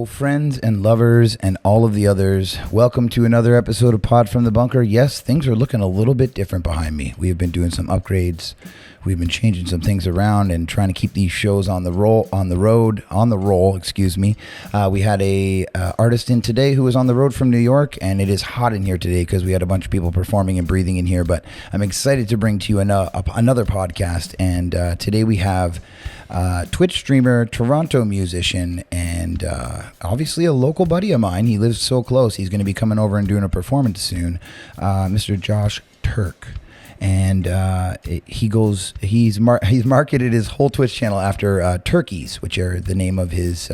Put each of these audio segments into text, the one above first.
friends and lovers and all of the others. Welcome to another episode of Pod from the Bunker. Yes, things are looking a little bit different behind me. We have been doing some upgrades. We've been changing some things around and trying to keep these shows on the roll. We had a artist in today who was on the road from New York, and it is hot in here today because we had a bunch of people performing and breathing in here. But I'm excited to bring to you another podcast, and today we have Twitch streamer, Toronto musician, and obviously a local buddy of mine. He lives so close. He's going to be coming over and doing a performance soon. Mr. Josh Taerk. And he's marketed his whole Twitch channel after turkeys, which are the name of his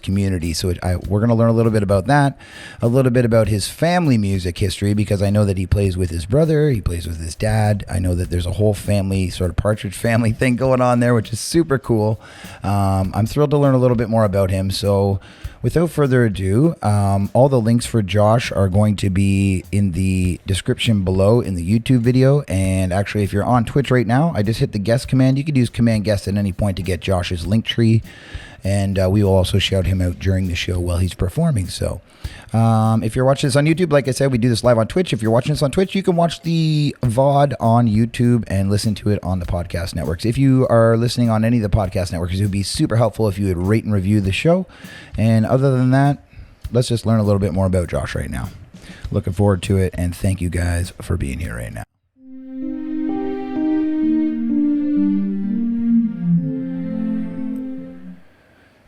community. So we're going to learn a little bit about that, a little bit about his family music history, because I know that he plays with his brother, he plays with his dad. I know that there's a whole family, sort of Partridge Family thing going on there, which is super cool. I'm thrilled to learn a little bit more about him. So without further ado, all the links for Josh are going to be in the description below in the YouTube video. And actually, if you're on Twitch right now, I just hit the guest command. You could use command guest at any point to get Josh's link tree. And we will also shout him out during the show while he's performing. So if you're watching this on YouTube, like I said, we do this live on Twitch. If you're watching this on Twitch, you can watch the VOD on YouTube and listen to it on the podcast networks. If you are listening on any of the podcast networks, it would be super helpful if you would rate and review the show. And other than that, let's just learn a little bit more about Josh right now. Looking forward to it, and thank you guys for being here right now.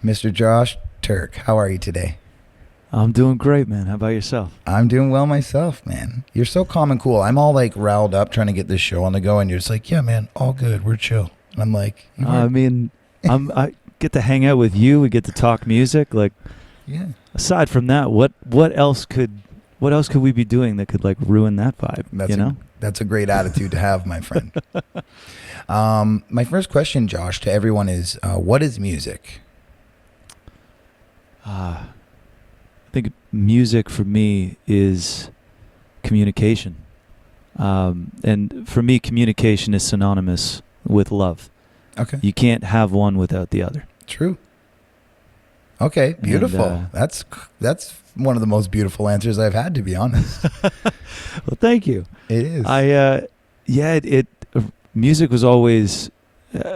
Mr. Josh Taerk, how are you today? I'm doing great, man. How about yourself? I'm doing well myself, man. You're so calm and cool. I'm all like riled up trying to get this show on the go, and you're just like, yeah, man, all good. We're chill. And I'm like, I get to hang out with you. We get to talk music. Like, yeah. Aside from that, what else could we be doing that could like ruin that vibe? That's a great attitude to have, my friend. My first question, Josh, to everyone is, what is music? I think music for me is communication. And for me, communication is synonymous with love. Okay. You can't have one without the other. True. Okay, beautiful. And, that's one of the most beautiful answers I've had, to be honest. Well, thank you. It is. Music was always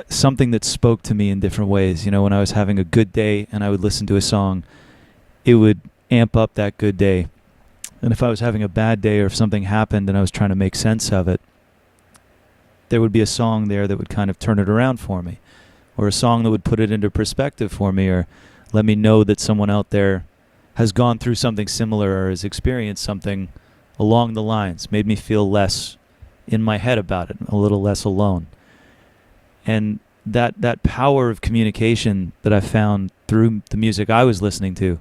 something that spoke to me in different ways. You know, when I was having a good day and I would listen to a song, it would amp up that good day. And if I was having a bad day, or if something happened and I was trying to make sense of it, there would be a song there that would kind of turn it around for me, or a song that would put it into perspective for me, or let me know that someone out there has gone through something similar or has experienced something along the lines, made me feel less in my head about it, a little less alone. And that power of communication that I found through the music I was listening to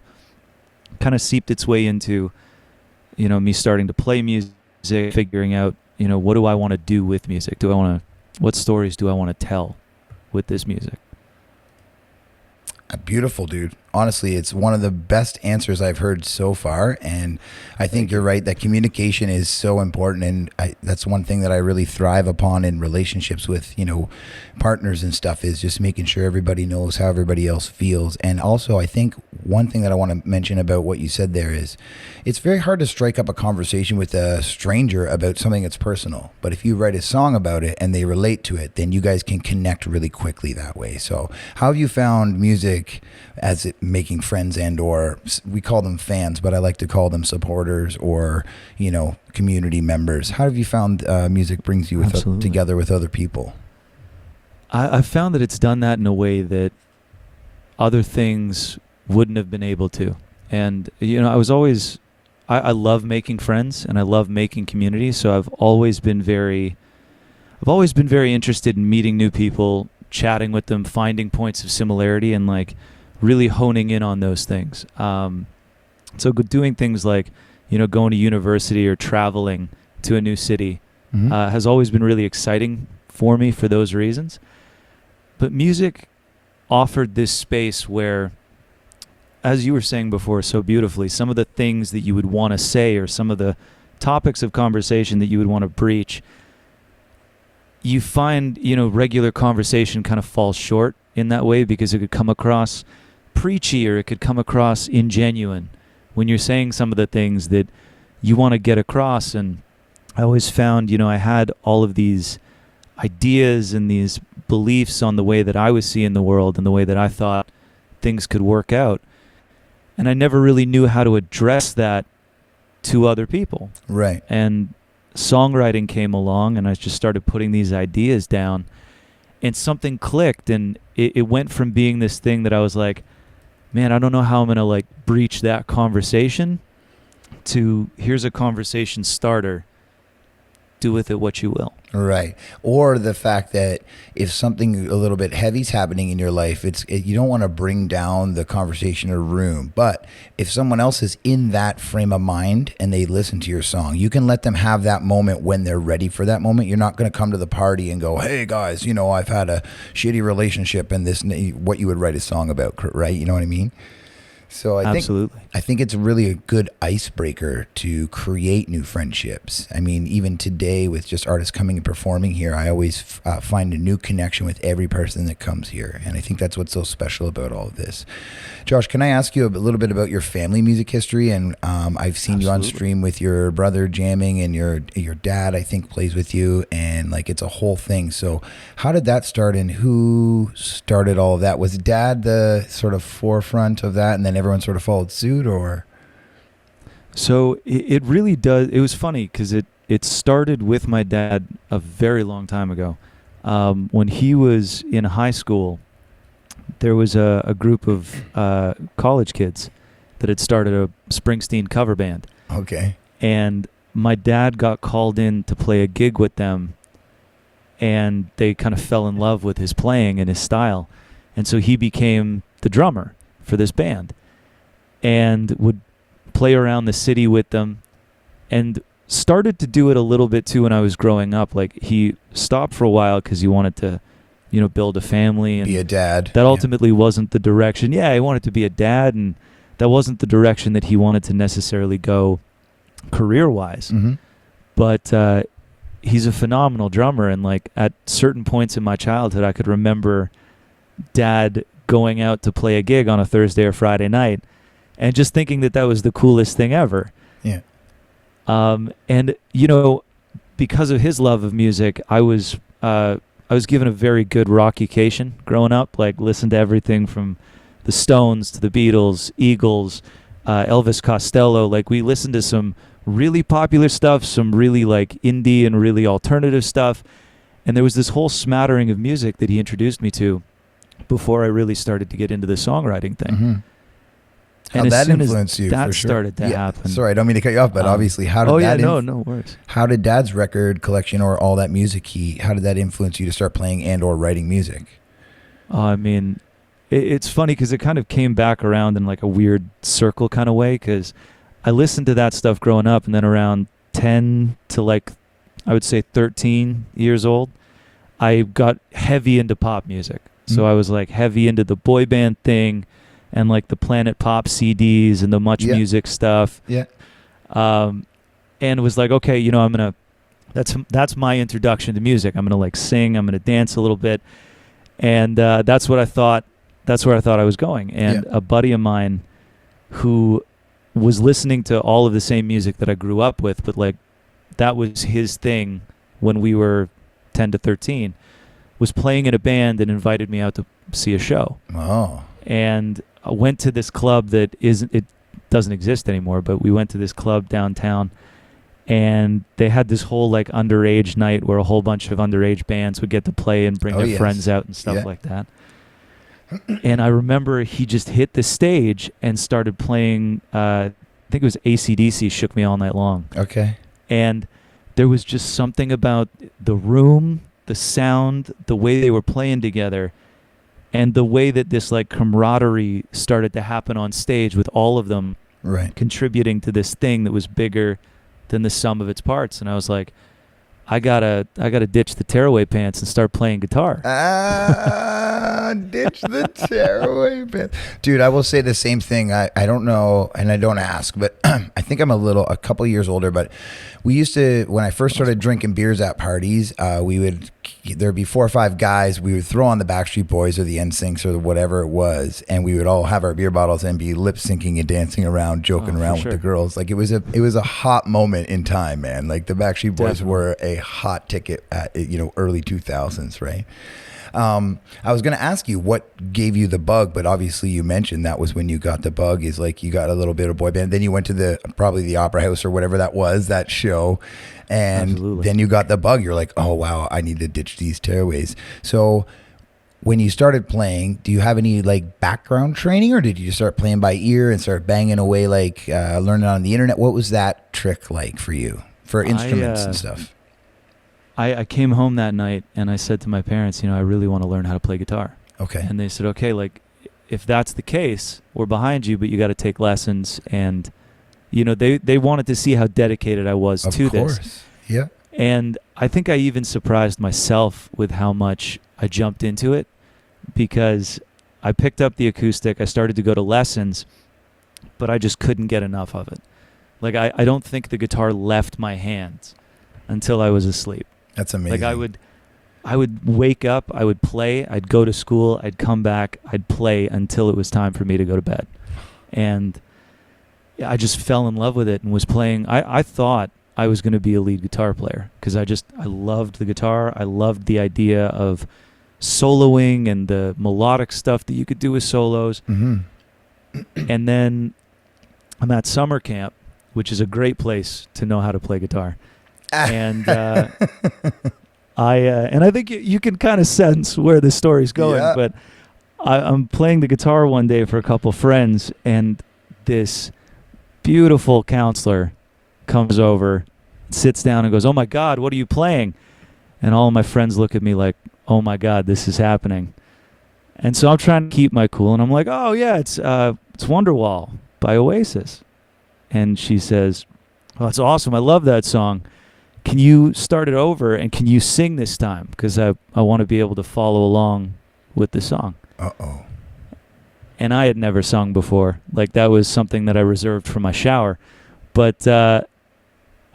kind of seeped its way into, me starting to play music, figuring out, what do I want to do with music? What stories do I want to tell with this music? Beautiful, dude. Honestly, it's one of the best answers I've heard so far, and I think you're right that communication is so important, and that's one thing that I really thrive upon in relationships with, partners and stuff, is just making sure everybody knows how everybody else feels. And also, I think one thing that I want to mention about what you said there is it's very hard to strike up a conversation with a stranger about something that's personal, but if you write a song about it and they relate to it, then you guys can connect really quickly that way. So how have you found music as it making friends, and or we call them fans, but I like to call them supporters, or community members? How have you found music brings you together with other people? I've found that it's done that in a way that other things wouldn't have been able to. And I love making friends and I love making community, so I've always been very interested in meeting new people, chatting with them, finding points of similarity, and like really honing in on those things. So doing things like, going to university or traveling to a new city has always been really exciting for me for those reasons. But music offered this space where, as you were saying before so beautifully, some of the things that you would want to say, or some of the topics of conversation that you would want to breach, you find, regular conversation kind of falls short in that way, because it could come across preachy, or it could come across ingenuine when you're saying some of the things that you want to get across. And I always found, I had all of these ideas and these beliefs on the way that I was seeing the world and the way that I thought things could work out. And I never really knew how to address that to other people. Right. And songwriting came along, and I just started putting these ideas down, and something clicked, and it went from being this thing that I was like, man, I don't know how I'm going to like breach that conversation, to here's a conversation starter. Do with it what you will. Right. Or the fact that if something a little bit heavy's happening in your life, you don't want to bring down the conversation or room. But if someone else is in that frame of mind and they listen to your song, you can let them have that moment when they're ready for that moment. You're not going to come to the party and go, hey guys, I've had a shitty relationship and this, what you would write a song about, right? You know what I mean? So I think it's really a good icebreaker to create new friendships. I mean, even today with just artists coming and performing here, I always find a new connection with every person that comes here. And I think that's what's so special about all of this. Josh, can I ask you a little bit about your family music history? And I've seen you on stream with your brother jamming, and your dad, I think, plays with you. And like, it's a whole thing. So how did that start, and who started all of that? Was dad the sort of forefront of that, and then everyone sort of followed suit, or? So it really does. It was funny because it started with my dad a very long time ago. When he was in high school, there was a group of college kids that had started a Springsteen cover band. Okay. And my dad got called in to play a gig with them, and they kind of fell in love with his playing and his style. And so he became the drummer for this band and would play around the city with them, and started to do it a little bit too when I was growing up. Like, he stopped for a while because he wanted to, build a family and be a dad. That ultimately wasn't the direction. Yeah, he wanted to be a dad, and that wasn't the direction that he wanted to necessarily go career-wise. Mm-hmm. But he's a phenomenal drummer, and like at certain points in my childhood, I could remember Dad going out to play a gig on a Thursday or Friday night, and just thinking that was the coolest thing ever. Yeah. And because of his love of music, I was given a very good rock education growing up. Like, listened to everything from the Stones to the Beatles, Eagles, Elvis Costello. Like, we listened to some really popular stuff, some really like indie and really alternative stuff. And there was this whole smattering of music that he introduced me to before I really started to get into the songwriting thing. Mm-hmm. And that influenced you? That for sure. started to happen. Sorry, I don't mean to cut you off, but obviously, how did no worries. How did Dad's record collection or all that music how did that influence you to start playing and or writing music? I mean, it's funny because it kind of came back around in like a weird circle kind of way, because I listened to that stuff growing up, and then around 10 to like, I would say 13 years old, I got heavy into pop music. So Mm-hmm. I was like heavy into the boy band thing, and like the Planet Pop CDs and the Much Music stuff. Yeah. And it was like, okay, that's my introduction to music. I'm gonna like sing, I'm gonna dance a little bit, and that's what I thought. That's where I thought I was going. And a buddy of mine who was listening to all of the same music that I grew up with, but like that was his thing when we were 10 to 13, was playing in a band and invited me out to see a show. Oh. And I went to this club that it doesn't exist anymore, but we went to this club downtown, and they had this whole like underage night where a whole bunch of underage bands would get to play and bring their friends out and stuff like that. And I remember he just hit the stage and started playing, I think it was AC/DC, Shook Me All Night Long. Okay. And there was just something about the room, the sound, the way they were playing together, and the way that this like camaraderie started to happen on stage with all of them contributing to this thing that was bigger than the sum of its parts. And I was like, I gotta ditch the tearaway pants and start playing guitar. Ditch the tearaway pants. Dude, I will say the same thing. I don't know, and I don't ask, but I think I'm a couple years older, but we used to, when I first started drinking beers at parties, we would there'd be 4 or 5 guys. We would throw on the Backstreet Boys or the NSYNCs or whatever it was, and we would all have our beer bottles and be lip syncing and dancing around, joking around with the girls. Like it was a hot moment in time, man. Like the Backstreet Boys were a hot ticket at early 2000s, right? I was going to ask you what gave you the bug, but obviously you mentioned that was when you got the bug, is like you got a little bit of boy band. Then you went to probably the Opera House or whatever that was, that show. And then you got the bug. You're like, oh, wow, I need to ditch these tearaways. So when you started playing, do you have any like background training, or did you just start playing by ear and start banging away, like learning on the internet? What was that trick like for you for instruments and stuff? I came home that night and I said to my parents, I really want to learn how to play guitar. Okay. And they said, okay, like if that's the case, we're behind you, but you got to take lessons. And, they wanted to see how dedicated I was to this. Of course. Yeah. And I think I even surprised myself with how much I jumped into it, because I picked up the acoustic. I started to go to lessons, but I just couldn't get enough of it. Like I don't think the guitar left my hands until I was asleep. That's amazing. Like I would wake up, I would play, I'd go to school, I'd come back, I'd play until it was time for me to go to bed. And I just fell in love with it and was playing. I thought I was going to be a lead guitar player because I loved the guitar. I loved the idea of soloing and the melodic stuff that you could do with solos. Mm-hmm. And then I'm at summer camp, which is a great place to know how to play guitar. And I think you can kind of sense where the story's going. Yeah. But I'm playing the guitar one day for a couple friends, and this beautiful counselor comes over, sits down, and goes, "Oh my God, what are you playing?" And all of my friends look at me like, "Oh my God, this is happening." And so I'm trying to keep my cool, and I'm like, "Oh yeah, it's Wonderwall by Oasis." And she says, "Oh, that's awesome. I love that song. Can you start it over, and can you sing this time? Because I want to be able to follow along with the song." Uh-oh. And I had never sung before. Like, that was something that I reserved for my shower. But I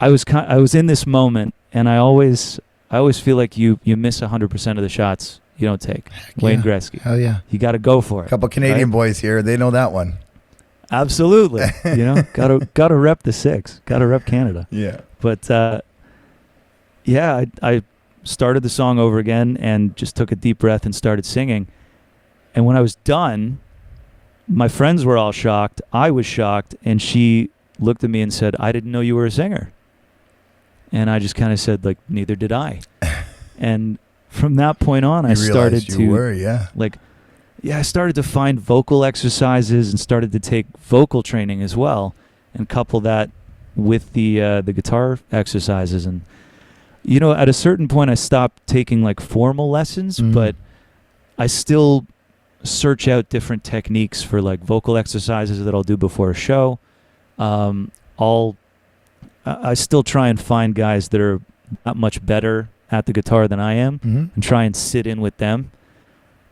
was in this moment, and I always feel like you miss 100% of the shots you don't take. Heck Wayne yeah. Gretzky. Hell yeah. You got to go for it. A couple Canadian boys here, they know that one. Absolutely. Gotta rep the six. Gotta rep Canada. Yeah. But I started the song over again and just took a deep breath and started singing. And when I was done, my friends were all shocked. I was shocked. And she looked at me and said, "I didn't know you were a singer." And I just kind of said, like, neither did I. And from that point on, I started I started to find vocal exercises and started to take vocal training as well, and couple that with the guitar exercises. And at a certain point, I stopped taking like formal lessons, but I still search out different techniques for like vocal exercises that I'll do before a show. I still try and find guys that are not much better at the guitar than I am, and try and sit in with them.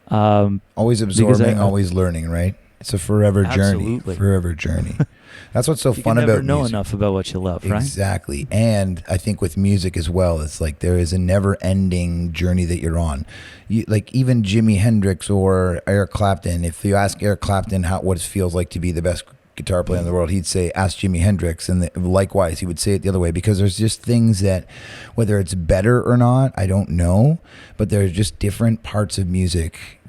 Always absorbing, always learning, right? It's a forever Absolutely. journey. That's what's so fun about music. You never know enough about what you love, right? Exactly. And I think with music as well, it's like there is a never-ending journey that you're on. Like even Jimi Hendrix or Eric Clapton, if you ask Eric Clapton what it feels like to be the best guitar player in the world, he'd say, "Ask Jimi Hendrix." And likewise, he would say it the other way, because there's just things that, whether it's better or not, I don't know, but there's just different parts of music.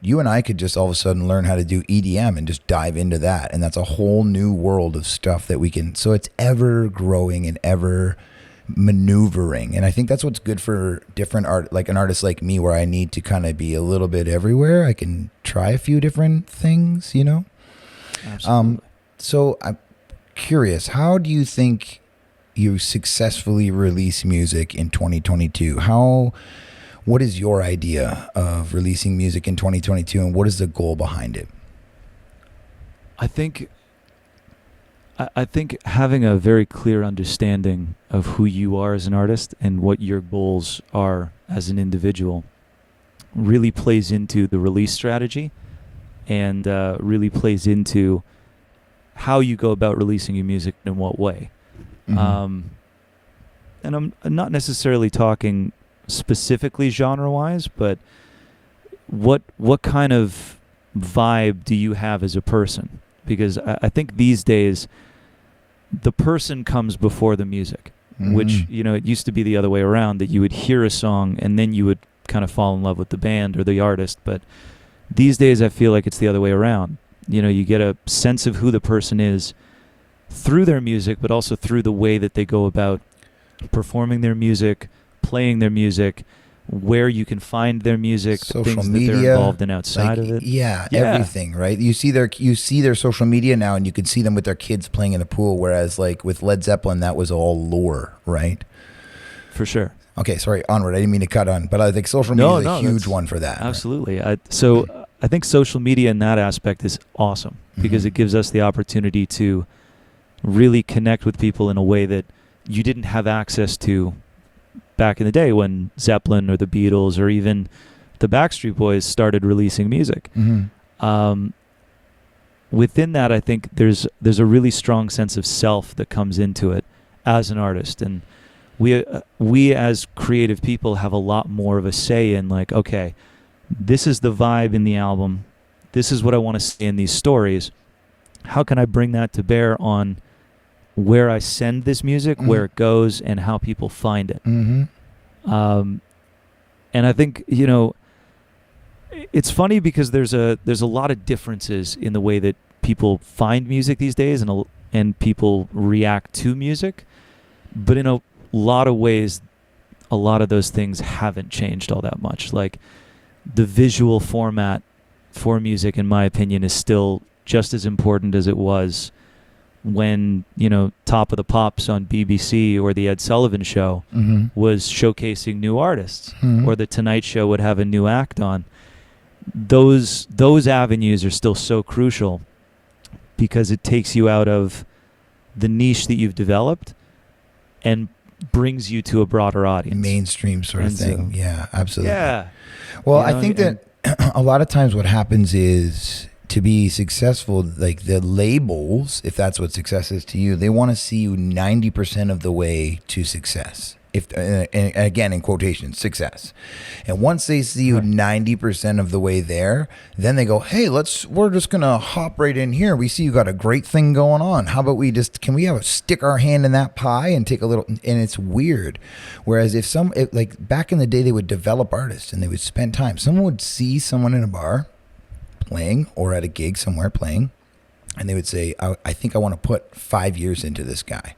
You and I could just all of a sudden learn how to do EDM and just dive into that. And that's a whole new world of stuff that we can, so it's ever growing and ever maneuvering. And I think that's what's good for different art, like an artist like me, where I need to kind of be a little bit everywhere. I can try a few different things, Absolutely. So I'm curious, how do you think you successfully release music in 2022? What is your idea of releasing music in 2022, and what is the goal behind it? I think having a very clear understanding of who you are as an artist and what your goals are as an individual really plays into the release strategy, and really plays into how you go about releasing your music in what way. And I'm not necessarily talking specifically genre-wise, but what kind of vibe do you have as a person? Because I think these days the person comes before the music, which, you know, it used to be the other way around, that you would hear a song and then you would kind of fall in love with the band or the artist. But these days I feel like it's the other way around. You know, you get a sense of who the person is through their music, but also through the way that they go about performing their music, playing their music, where you can find their music, social things media, that they're involved in outside of it. Yeah, everything, right? You see their social media now, and you can see them with their kids playing in the pool, whereas like with Led Zeppelin, that was all lore, right? For sure. Okay, sorry, onward. I didn't mean to cut on, but I think social media is a huge one for that. Absolutely. Right? I think social media in that aspect is awesome because it gives us the opportunity to really connect with people in a way that you didn't have access to back in the day when Zeppelin or the Beatles or even the Backstreet Boys started releasing music. Within that, I think there's a really strong sense of self that comes into it as an artist, and we as creative people have a lot more of a say in, like, okay, this is the vibe in the album, this is what I want to say in these stories. How can I bring that to bear on where I send this music, where it goes, and how people find it? And I think, you know, it's funny because there's a lot of differences in the way that people find music these days and people react to music, but in a lot of ways, a lot of those things haven't changed all that much. Like, the visual format for music, in my opinion, is still just as important as it was when, you know, Top of the Pops on BBC or the Ed Sullivan Show was showcasing new artists, or the Tonight Show would have a new act on. Those avenues are still so crucial because it takes you out of the niche that you've developed and brings you to a broader audience. Mainstream sort of thing. Yeah, absolutely. Yeah. Well, I think that a lot of times what happens is, to be successful, like the labels, if that's what success is to you, they want to see you 90% of the way to success. If and again, in quotations, success. And once they see you 90% of the way there, then they go, hey, we're just going to hop right in here. We see you got a great thing going on. How about can we stick our hand in that pie and take a little, and it's weird. Whereas like back in the day, they would develop artists and they would spend time. Someone would see someone in a bar playing or at a gig somewhere playing, and they would say, I think I want to put 5 years into this guy.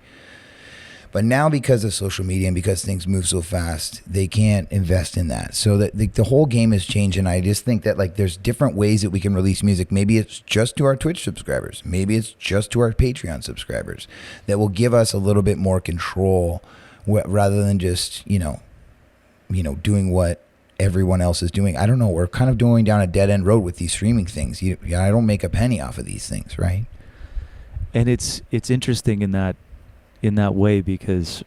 But now, because of social media and because things move so fast, they can't invest in that. So that the whole game has changed, and I just think that, like, there's different ways that we can release music. Maybe it's just to our Twitch subscribers. Maybe it's just to our Patreon subscribers that will give us a little bit more control rather than just, you know, doing what everyone else is doing. I don't know. We're kind of going down a dead end road with these streaming things. I don't make a penny off of these things, right? And it's interesting in that way because,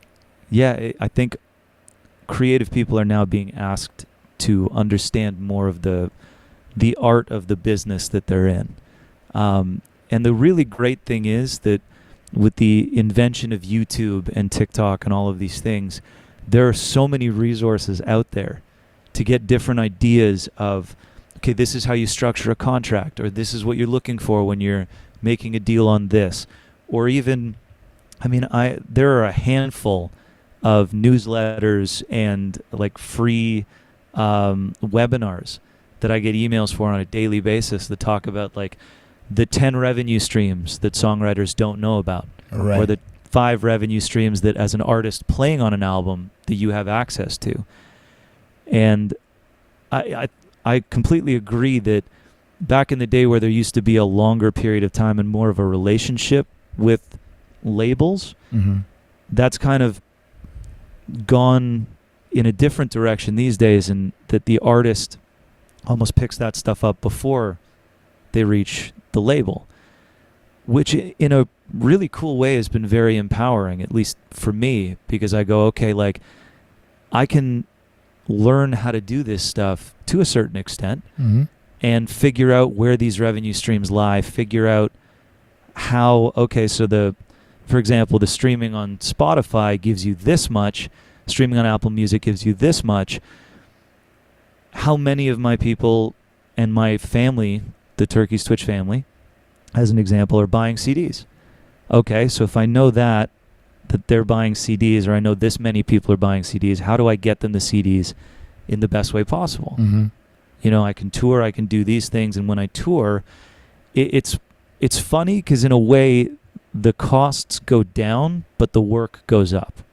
yeah, I think creative people are now being asked to understand more of the art of the business that they're in. And the really great thing is that with the invention of YouTube and TikTok and all of these things, there are so many resources out there to get different ideas of, okay, this is how you structure a contract, or this is what you're looking for when you're making a deal on this. Or even, I mean, there are a handful of newsletters and like free webinars that I get emails for on a daily basis that talk about like the 10 revenue streams that songwriters don't know about, right, or the 5 revenue streams that as an artist playing on an album that you have access to. And I completely agree that back in the day where there used to be a longer period of time and more of a relationship with labels, that's kind of gone in a different direction these days, and that the artist almost picks that stuff up before they reach the label, which in a really cool way has been very empowering, at least for me, because I go, okay, like, I can learn how to do this stuff to a certain extent and figure out where these revenue streams lie, figure out how, okay, so for example, the streaming on Spotify gives you this much, streaming on Apple Music gives you this much. How many of my people and my family, the Turkey's Twitch family, as an example, are buying CDs? Okay, so if I know that they're buying CDs, or I know this many people are buying CDs, how do I get them the CDs in the best way possible? Mm-hmm. You know, I can tour, I can do these things, and when I tour, it's funny because in a way the costs go down, but the work goes up.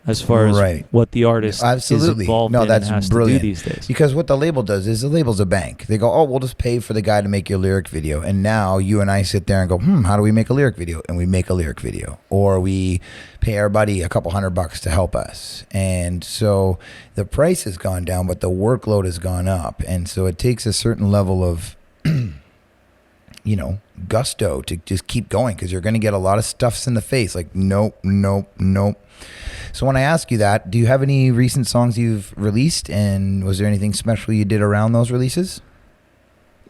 As far as what the artist is involved in and has to do these days. Because what the label does is the label's a bank. They go, oh, we'll just pay for the guy to make your lyric video. And now you and I sit there and go, how do we make a lyric video? And we make a lyric video. Or we pay our buddy a couple $100 to help us. And so the price has gone down, but the workload has gone up. And so it takes a certain level of gusto to just keep going, because you're going to get a lot of stuffs in the face. Like, nope. So when I ask you that, do you have any recent songs you've released, and was there anything special you did around those releases?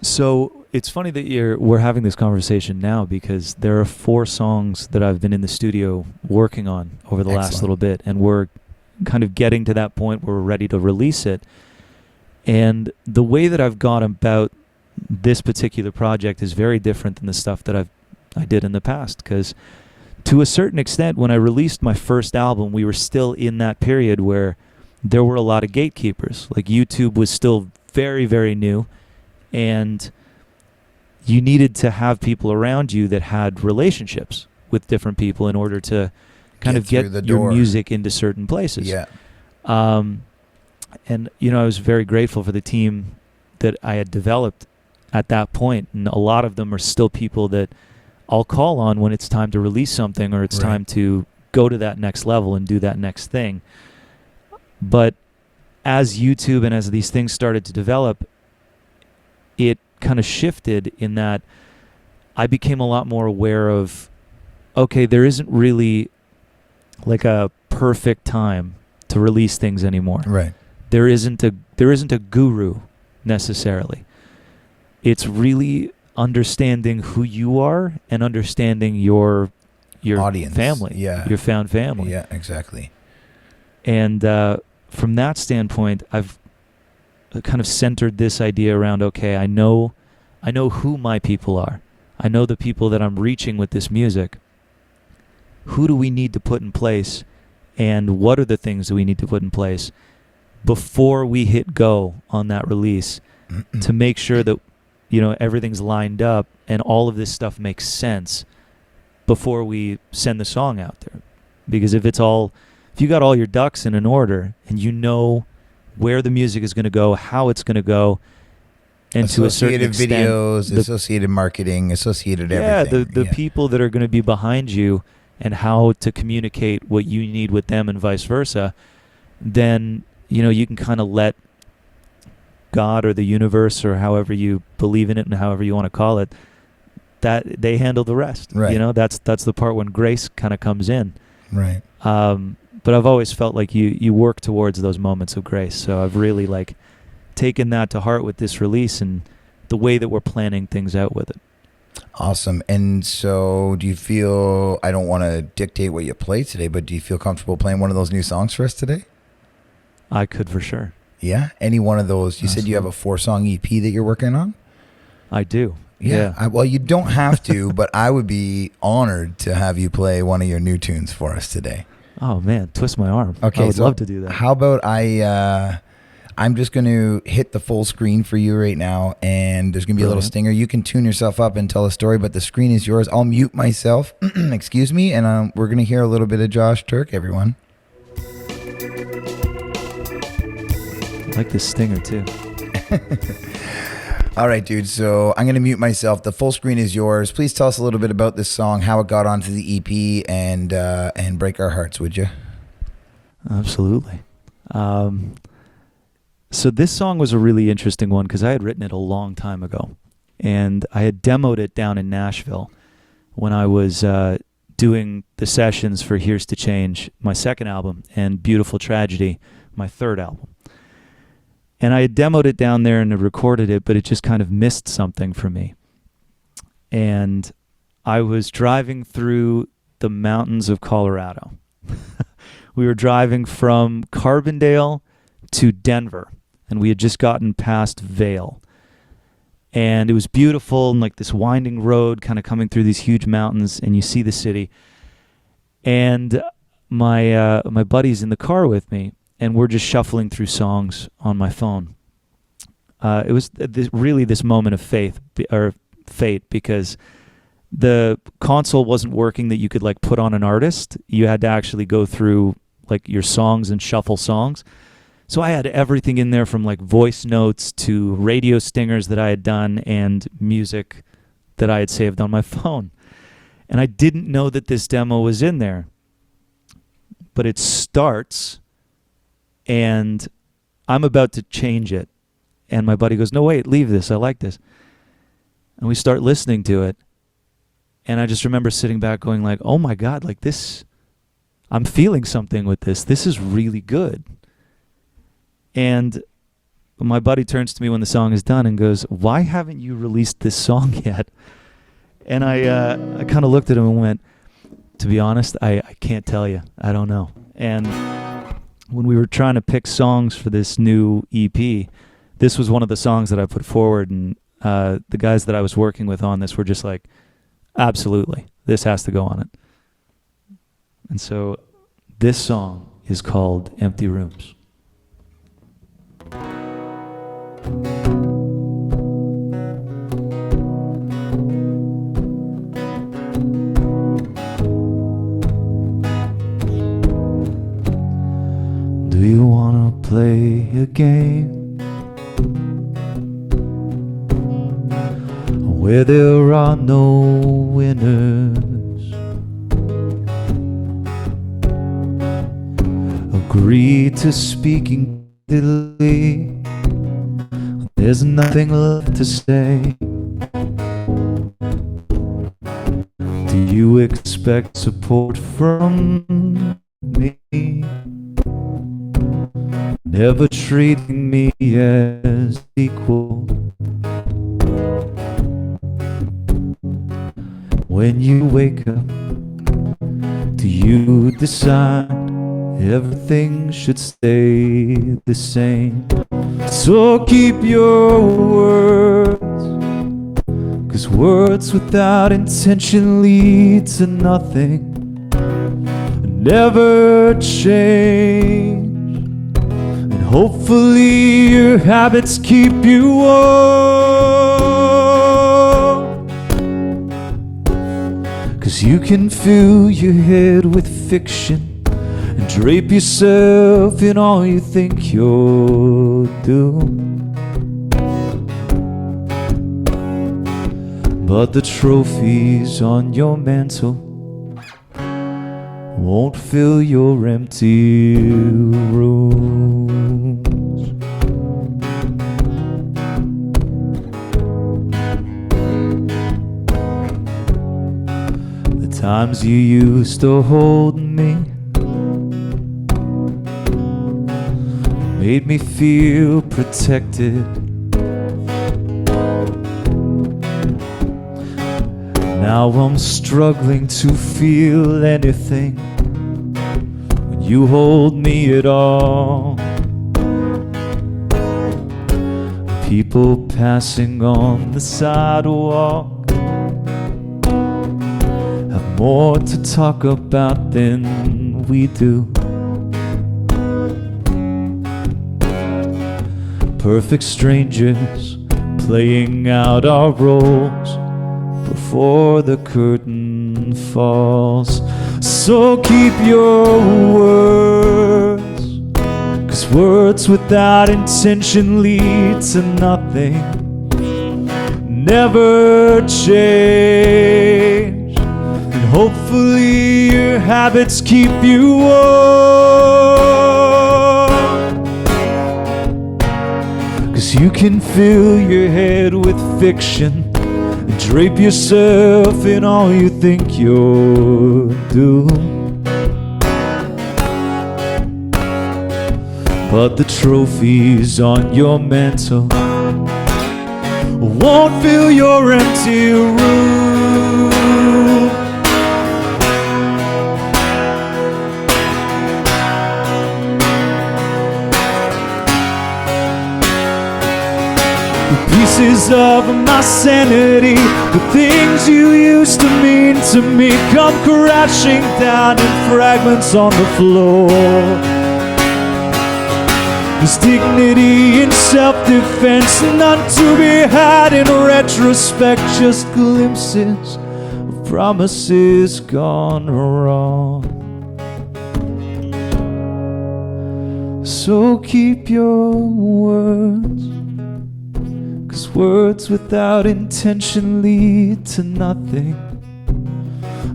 So it's funny that we're having this conversation now, because there are 4 songs that I've been in the studio working on over the last little bit, and we're kind of getting to that point where we're ready to release it. And the way that I've gone about this particular project is very different than the stuff that I did in the past, because to a certain extent, when I released my first album, we were still in that period where there were a lot of gatekeepers. Like, YouTube was still very, very new, and you needed to have people around you that had relationships with different people in order to kind of get your music into certain places. Yeah. And, I was very grateful for the team that I had developed at that point, and a lot of them are still people that I'll call on when it's time to release something, or it's time to go to that next level and do that next thing. But as YouTube and as these things started to develop, it kind of shifted in that I became a lot more aware of, okay, there isn't really like a perfect time to release things anymore. Right. There isn't a guru necessarily. It's really understanding who you are and understanding your audience, family, your found family. Yeah, exactly. And from that standpoint, I've kind of centered this idea around, okay, I know who my people are. I know the people that I'm reaching with this music. Who do we need to put in place, and what are the things that we need to put in place before we hit go on that release to make sure that everything's lined up and all of this stuff makes sense before we send the song out there. Because if you got all your ducks in an order and you know where the music is going to go, how it's going to go, and to a certain extent, videos, associated marketing, associated everything. The people that are going to be behind you and how to communicate what you need with them and vice versa, then you can kind of let God or the universe, or however you believe in it and however you want to call it, that they handle the rest. Right. That's the part when grace kind of comes in. Right. But I've always felt like you work towards those moments of grace. So I've really taken that to heart with this release and the way that we're planning things out with it. Awesome. And so do you feel, I don't want to dictate what you play today, but do you feel comfortable playing one of those new songs for us today? I could for sure. Yeah? Any one of those? You said you have a 4-song EP that you're working on? I do. Yeah. Well, you don't have to, but I would be honored to have you play one of your new tunes for us today. Oh, man. Twist my arm. Okay, I would love to do that. How about I'm just going to hit the full screen for you right now, and there's going to be a little stinger. You can tune yourself up and tell a story, but the screen is yours. I'll mute myself, excuse me, and we're going to hear a little bit of Josh Taerk, everyone. I like this stinger too. All right, dude. So I'm going to mute myself. The full screen is yours. Please tell us a little bit about this song, how it got onto the EP, and break our hearts, would you? Absolutely. So this song was a really interesting one because I had written it a long time ago, and I had demoed it down in Nashville when I was doing the sessions for Here's to Change, my second album, and Beautiful Tragedy, my third album. And I had demoed it down there and had recorded it, but it just kind of missed something for me. And I was driving through the mountains of Colorado We were driving from Carbondale to Denver, and we had just gotten past Vail. And it was beautiful, and like this winding road kind of coming through these huge mountains, and you see the city. And my buddy's in the car with me, and we're just shuffling through songs on my phone. It was really this moment of fate, because the console wasn't working that you could like put on an artist. You had to actually go through like your songs and shuffle songs. So I had everything in there, from like voice notes to radio stingers that I had done and music that I had saved on my phone. And I didn't know that this demo was in there. But it starts, and I'm about to change it. And my buddy goes, "No, wait, leave this. I like this." And we start listening to it. And I just remember sitting back going like, "Oh my God, like this, I'm feeling something with this. This is really good." And my buddy turns to me when the song is done and goes, "Why haven't you released this song yet?" And I kind of looked at him and went, "To be honest, I can't tell you. I don't know." And when we were trying to pick songs for this new EP, this was one of the songs that I put forward, and the guys that I was working with on this were just like, "Absolutely, this has to go on it." And so this song is called Empty Rooms. Do you wanna play a game where there are no winners? Agree to speaking clearly. There's nothing left to say. Do you expect support from me? Never treating me as equal. When you wake up, do you decide everything should stay the same? So keep your words, 'cause words without intention lead to nothing, never change. And hopefully your habits keep you warm, 'cause you can fill your head with fiction and drape yourself in all you think you're doomed. But the trophies on your mantle won't fill your empty rooms. The times you used to hold me made me feel protected. Now I'm struggling to feel anything when you hold me at all. People passing on the sidewalk have more to talk about than we do. Perfect strangers playing out our roles before the curtain falls. So keep your words, 'cause words without intention lead to nothing, never change. And hopefully your habits keep you warm, 'cause you can fill your head with fiction and drape yourself in all you think you're doomed. But the trophies on your mantle won't fill your empty room. Pieces of my sanity, the things you used to mean to me, come crashing down in fragments on the floor. There's dignity in self-defense, none to be had in retrospect, just glimpses of promises gone wrong. So keep your words, 'cause words without intention lead to nothing,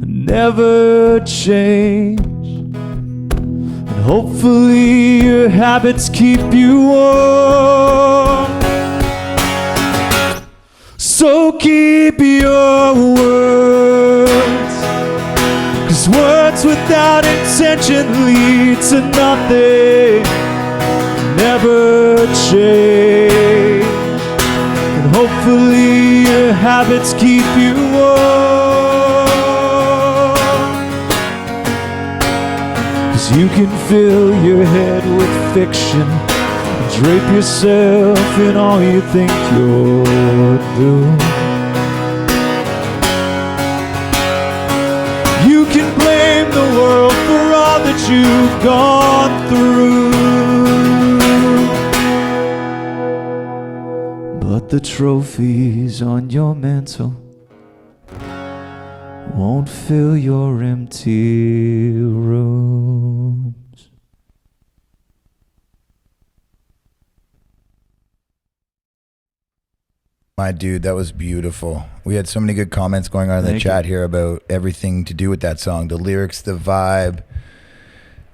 never change. And hopefully your habits keep you warm. So keep your words, 'cause words without intention lead to nothing, never change. And hopefully your habits keep you warm. 'Cause you can fill your head with fiction and drape yourself in all you think you're doing. You can blame the world for all that you've gone through, but the trophies on your mantle won't fill your empty rooms. My dude, that was beautiful. We had so many good comments going on in the Thank chat you. here about everything to do with that song. The lyrics, the vibe. It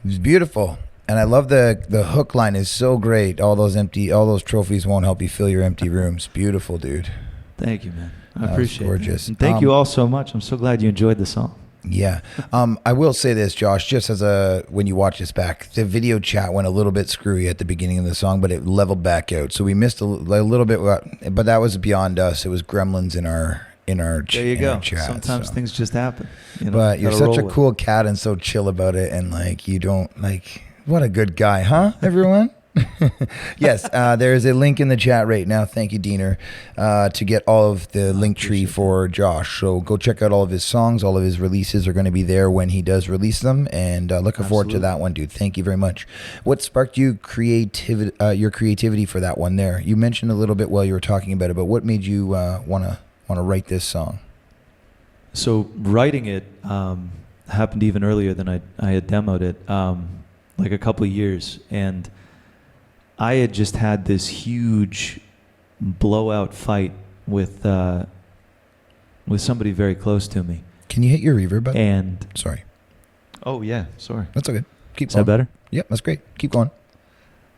was beautiful. And I love the hook line is so great. All those trophies won't help you fill your empty rooms. Beautiful, dude. Thank you, man. I That was appreciate gorgeous. it. And thank you all so much. I'm so glad you enjoyed the song. Yeah. I will say this, Josh, just as when you watch this back, the video chat went a little bit screwy at the beginning of the song, but it leveled back out. So we missed a little bit, but that was beyond us. It was gremlins in our There you go. chat. Sometimes so. things just happen. You know, But you're gotta such a roll with it. cool cat and so chill about it, and like you don't like. What a good guy, huh? Everyone. Yes, there is a link in the chat right now. Thank you, Diener, to get all of the link tree for Josh. So go check out all of his songs. All of his releases are going to be there when he does release them, and looking forward to that one, dude. Thank you very much. What sparked you your creativity for that one there? You mentioned a little bit while you were talking about it, but what made you want to write this song? So writing it happened even earlier than I had demoed it, like a couple of years, and I had just had this huge blowout fight with somebody very close to me. Can you hit your reverb button? And Sorry, oh yeah, sorry. that's okay. Keep Is going. that better? Yep, that's great. Keep going.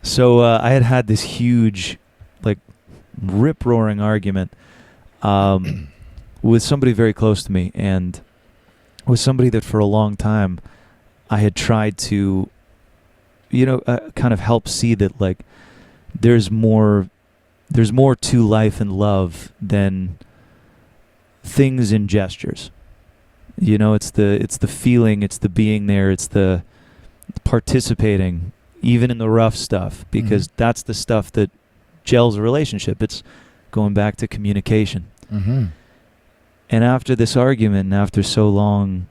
So I had this huge, like, rip-roaring argument with somebody very close to me, and with somebody that for a long time I had tried to, kind of help see that, like, there's more to life and love than things and gestures. It's the feeling, it's the being there, it's the participating, even in the rough stuff, because that's the stuff that gels a relationship. It's going back to communication. Mm-hmm. And after this argument, and after so long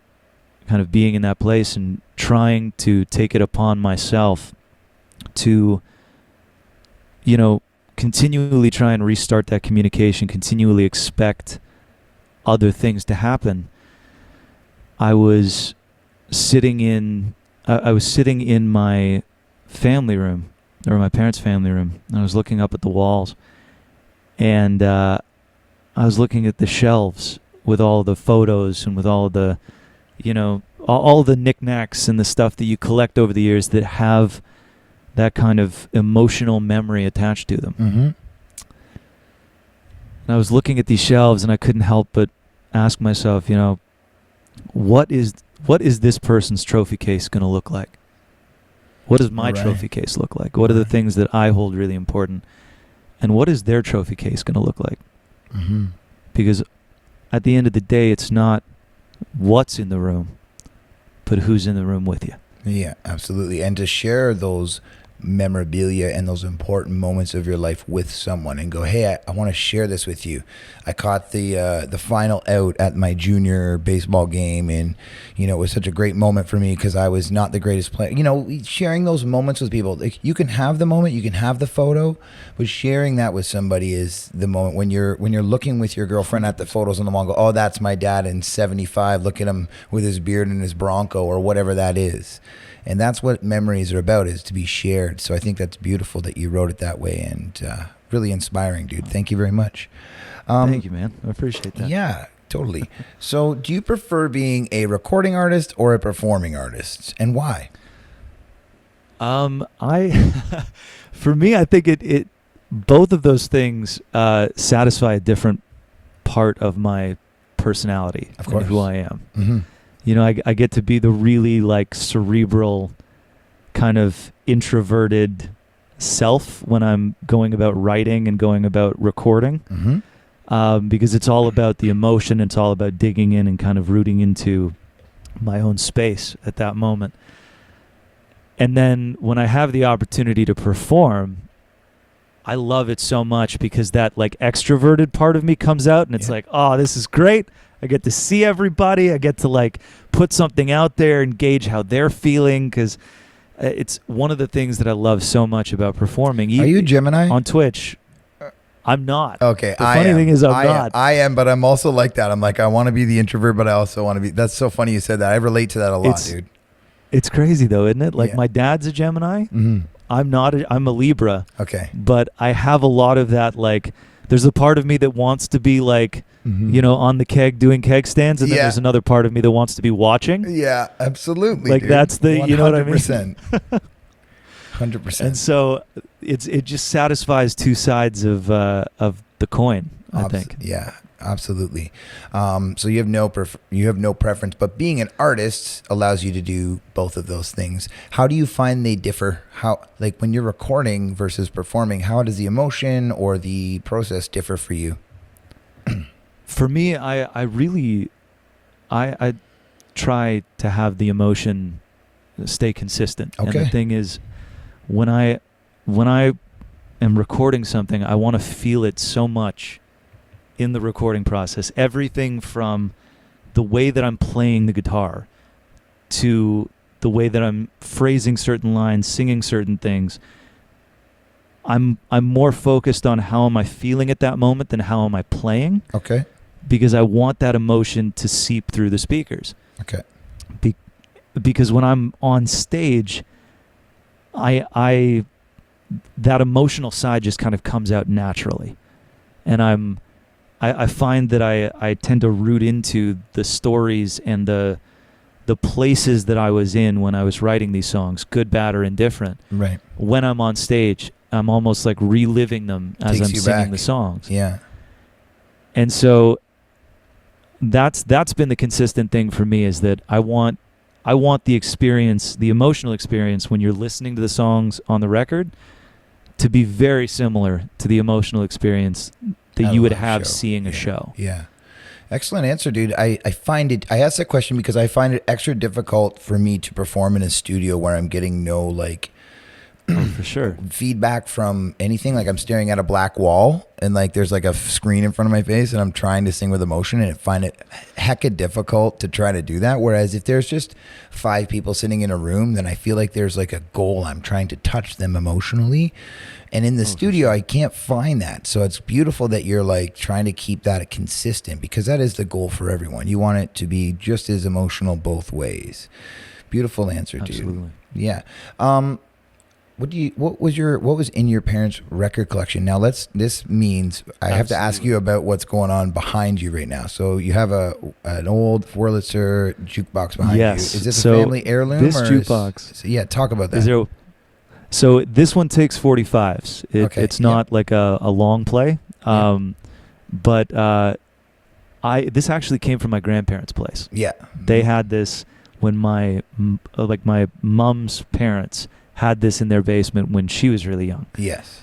kind of being in that place and trying to take it upon myself to, continually try and restart that communication, continually expect other things to happen, I was sitting in my family room, or my parents' family room, and I was looking up at the walls, and I was looking at the shelves with all the photos and with all the, all the knickknacks and the stuff that you collect over the years that have that kind of emotional memory attached to them. Mm-hmm. And I was looking at these shelves, and I couldn't help but ask myself, what is this person's trophy case going to look like? What does my trophy case look like? What are the things that I hold really important? And what is their trophy case going to look like? Mm-hmm. Because at the end of the day, it's not what's in the room, but who's in the room with you. Yeah, absolutely. And to share those memorabilia and those important moments of your life with someone and go, hey, I want to share this with you. I caught the final out at my junior baseball game, and it was such a great moment for me because I was not the greatest player. Sharing those moments with people, like, you can have the moment, you can have the photo, but sharing that with somebody is the moment when you're looking with your girlfriend at the photos on the wall and go, oh, that's my dad in 75. Look at him with his beard and his Bronco or whatever that is. And that's what memories are about, is to be shared. So I think that's beautiful that you wrote it that way, and really inspiring, dude. Thank you very much. Thank you, man. I appreciate that. Yeah, totally. So do you prefer being a recording artist or a performing artist, and why? For me, I think it both of those things satisfy a different part of my personality, of course, and who I am. Mm-hmm. I get to be the really like cerebral, kind of introverted self when I'm going about writing and going about recording, because it's all about the emotion. It's all about digging in and kind of rooting into my own space at that moment. And then when I have the opportunity to perform, I love it so much because that like extroverted part of me comes out, and it's like, oh, this is great. I get to see everybody. I get to like put something out there and gauge how they're feeling, because it's one of the things that I love so much about performing. Are you Gemini? On Twitch? I'm not. Okay. The funny thing is I'm not. I am, but I'm also like that. I'm like, I want to be the introvert, but I also want to be. That's so funny you said that. I relate to that a lot, dude. It's crazy though, isn't it? Like my dad's a Gemini. Mm-hmm. I'm not. I'm a Libra. Okay. But I have a lot of that. Like, there's a part of me that wants to be like, on the keg doing keg stands, and then there's another part of me that wants to be watching. Yeah, absolutely. Like, dude. that's the, 100%. you know what I mean? 100%. And so it just satisfies two sides of the coin, I think. Yeah, absolutely. So you have no preference, but being an artist allows you to do both of those things. How do you find they differ? How, like, when you're recording versus performing, how does the emotion or the process differ for you? For me, I really try to have the emotion stay consistent. Okay. And the thing is, when I am recording something, I want to feel it so much in the recording process. Everything from the way that I'm playing the guitar to the way that I'm phrasing certain lines, singing certain things. I'm more focused on how am I feeling at that moment than how am I playing. Okay. Because I want that emotion to seep through the speakers. Okay. Because when I'm on stage, I that emotional side just kind of comes out naturally, and I find that I tend to root into the stories and the places that I was in when I was writing these songs, good, bad, or indifferent. Right. When I'm on stage, I'm almost like reliving them as I'm singing the songs. Yeah. And so that's been the consistent thing for me, is that I want the experience, the emotional experience when you're listening to the songs on the record, to be very similar to the emotional experience that you would have seeing a show. Yeah. Excellent answer, dude. I asked that question because I find it extra difficult for me to perform in a studio where I'm getting no like for sure feedback from anything. Like, I'm staring at a black wall and like there's like a screen in front of my face and I'm trying to sing with emotion, and I find it hecka difficult to try to do that. Whereas if there's just 5 people sitting in a room, then I feel like there's like a goal. I'm trying to touch them emotionally. And in the studio, I can't find that. So it's beautiful that you're like trying to keep that consistent, because that is the goal for everyone. You want it to be just as emotional both ways. Beautiful answer, dude. Absolutely. Yeah. What was in your parents' record collection? Now this means I have to ask you about what's going on behind you right now. So you have an old Wurlitzer jukebox behind you. Is this a family heirloom? This jukebox. Talk about that. So this one takes 45s. It's not like a long play. But this actually came from my grandparents' place. Yeah. They had this when my mom's parents had this in their basement when she was really young. Yes.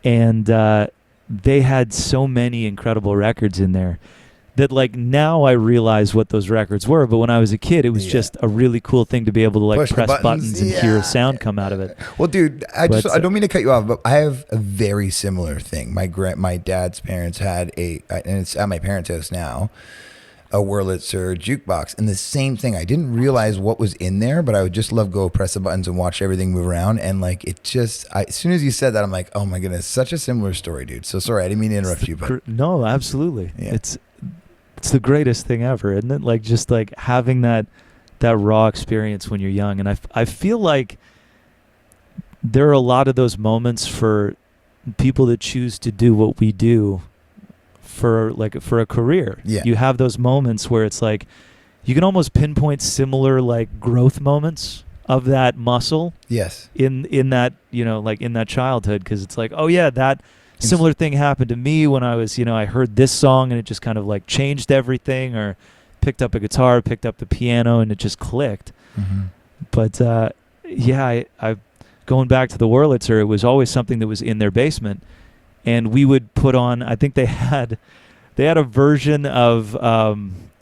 And they had so many incredible records in there. that like now I realize what those records were, but when I was a kid, it was just a really cool thing to be able to like Push the press buttons and hear a sound come out of it. Well, dude, I don't mean to cut you off, but I have a very similar thing. My dad's parents had and it's at my parents' house now, a Wurlitzer jukebox, and the same thing. I didn't realize what was in there, but I would just love go press the buttons and watch everything move around. And like it just, as soon as you said that, I'm like, oh my goodness, such a similar story, dude. So sorry, I didn't mean to interrupt you, but no, absolutely, yeah. It's the greatest thing ever, isn't it? Like just like having that raw experience when you're young, and I feel like there are a lot of those moments for people that choose to do what we do for a career. Yeah. You have those moments where it's like you can almost pinpoint similar like growth moments of that muscle. Yes. In that, like in that childhood, because it's like, oh yeah, that similar thing happened to me when I was, I heard this song and it just kind of like changed everything, or picked up a guitar, picked up the piano, and it just clicked. Mm-hmm. But I going back to the Wurlitzer, it was always something that was in their basement. And we would put on, I think they had a version of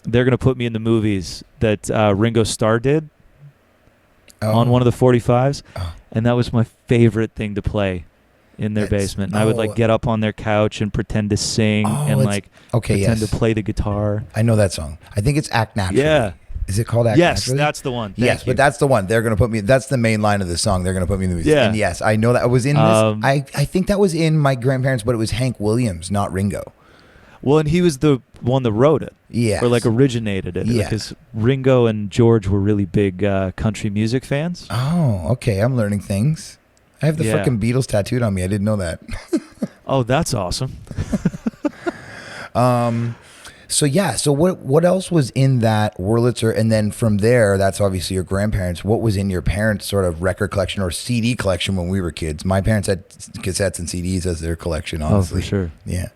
They're Gonna Put Me in the Movies that Ringo Starr did on one of the 45s. Oh. And that was my favorite thing to play in their basement. And I would like get up on their couch and pretend to sing and like pretend to play the guitar. I know that song. I think it's Act Naturally. Yeah. Is it called Act Naturally? Yes, that's the one. Yes, but that's the one. They're going to put me. That's the main line of the song. They're going to put me in the movies. Yeah. And yes, I know that. I was in this. I think that was in my grandparents, but it was Hank Williams, not Ringo. Well, and he was the one that wrote it. Yeah. Or like originated it. Yeah. Because Ringo and George were really big country music fans. Oh, okay. I'm learning things. I have the fucking Beatles tattooed on me. I didn't know that. Oh, that's awesome. So what else was in that Wurlitzer? And then from there, that's obviously your grandparents. What was in your parents' sort of record collection or CD collection when we were kids? My parents had cassettes and CDs as their collection, honestly. Oh, for sure. Yeah.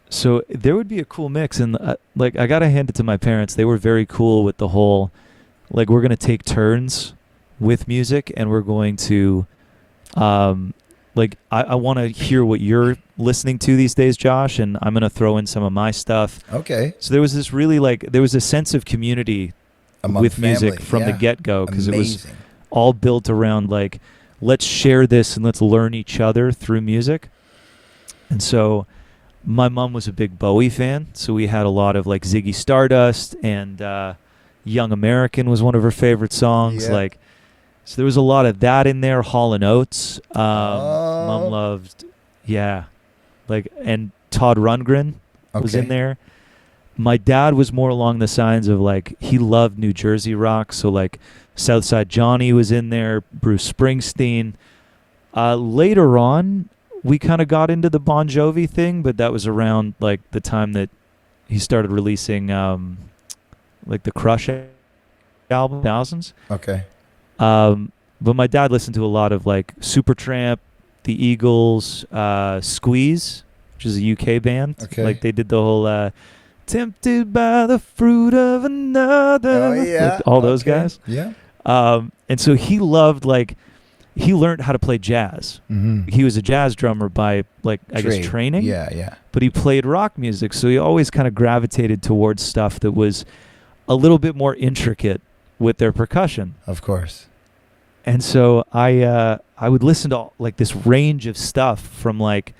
So there would be a cool mix. And like, I got to hand it to my parents. They were very cool with the whole, like, we're going to take turns with music and we're going to, like, I want to hear what you're listening to these days, Josh, and I'm going to throw in some of my stuff. Okay. So there was this really, like, there was a sense of community with music from the get-go, because it was all built around, like, let's share this and let's learn each other through music. And so my mom was a big Bowie fan, so we had a lot of, like, Ziggy Stardust, and Young American was one of her favorite songs, like. So there was a lot of that in there. Hall & Oates. Mom loved, like, and Todd Rundgren was in there. My dad was more along the lines of, like, he loved New Jersey rock. So, like, Southside Johnny was in there, Bruce Springsteen. Later on, we kind of got into the Bon Jovi thing, but that was around, like, the time that he started releasing, like, the Crush album, thousands. Okay. But my dad listened to a lot of like Supertramp, the Eagles, Squeeze, which is a UK band. Okay. Like they did the whole "Tempted by the Fruit of Another." Oh yeah, like, all those guys. Yeah. And so he loved he learned how to play jazz. Mm-hmm. He was a jazz drummer by I guess training. Yeah, yeah. But he played rock music, so he always kind of gravitated towards stuff that was a little bit more intricate with their percussion. Of course. And so I would listen to like this range of stuff from like,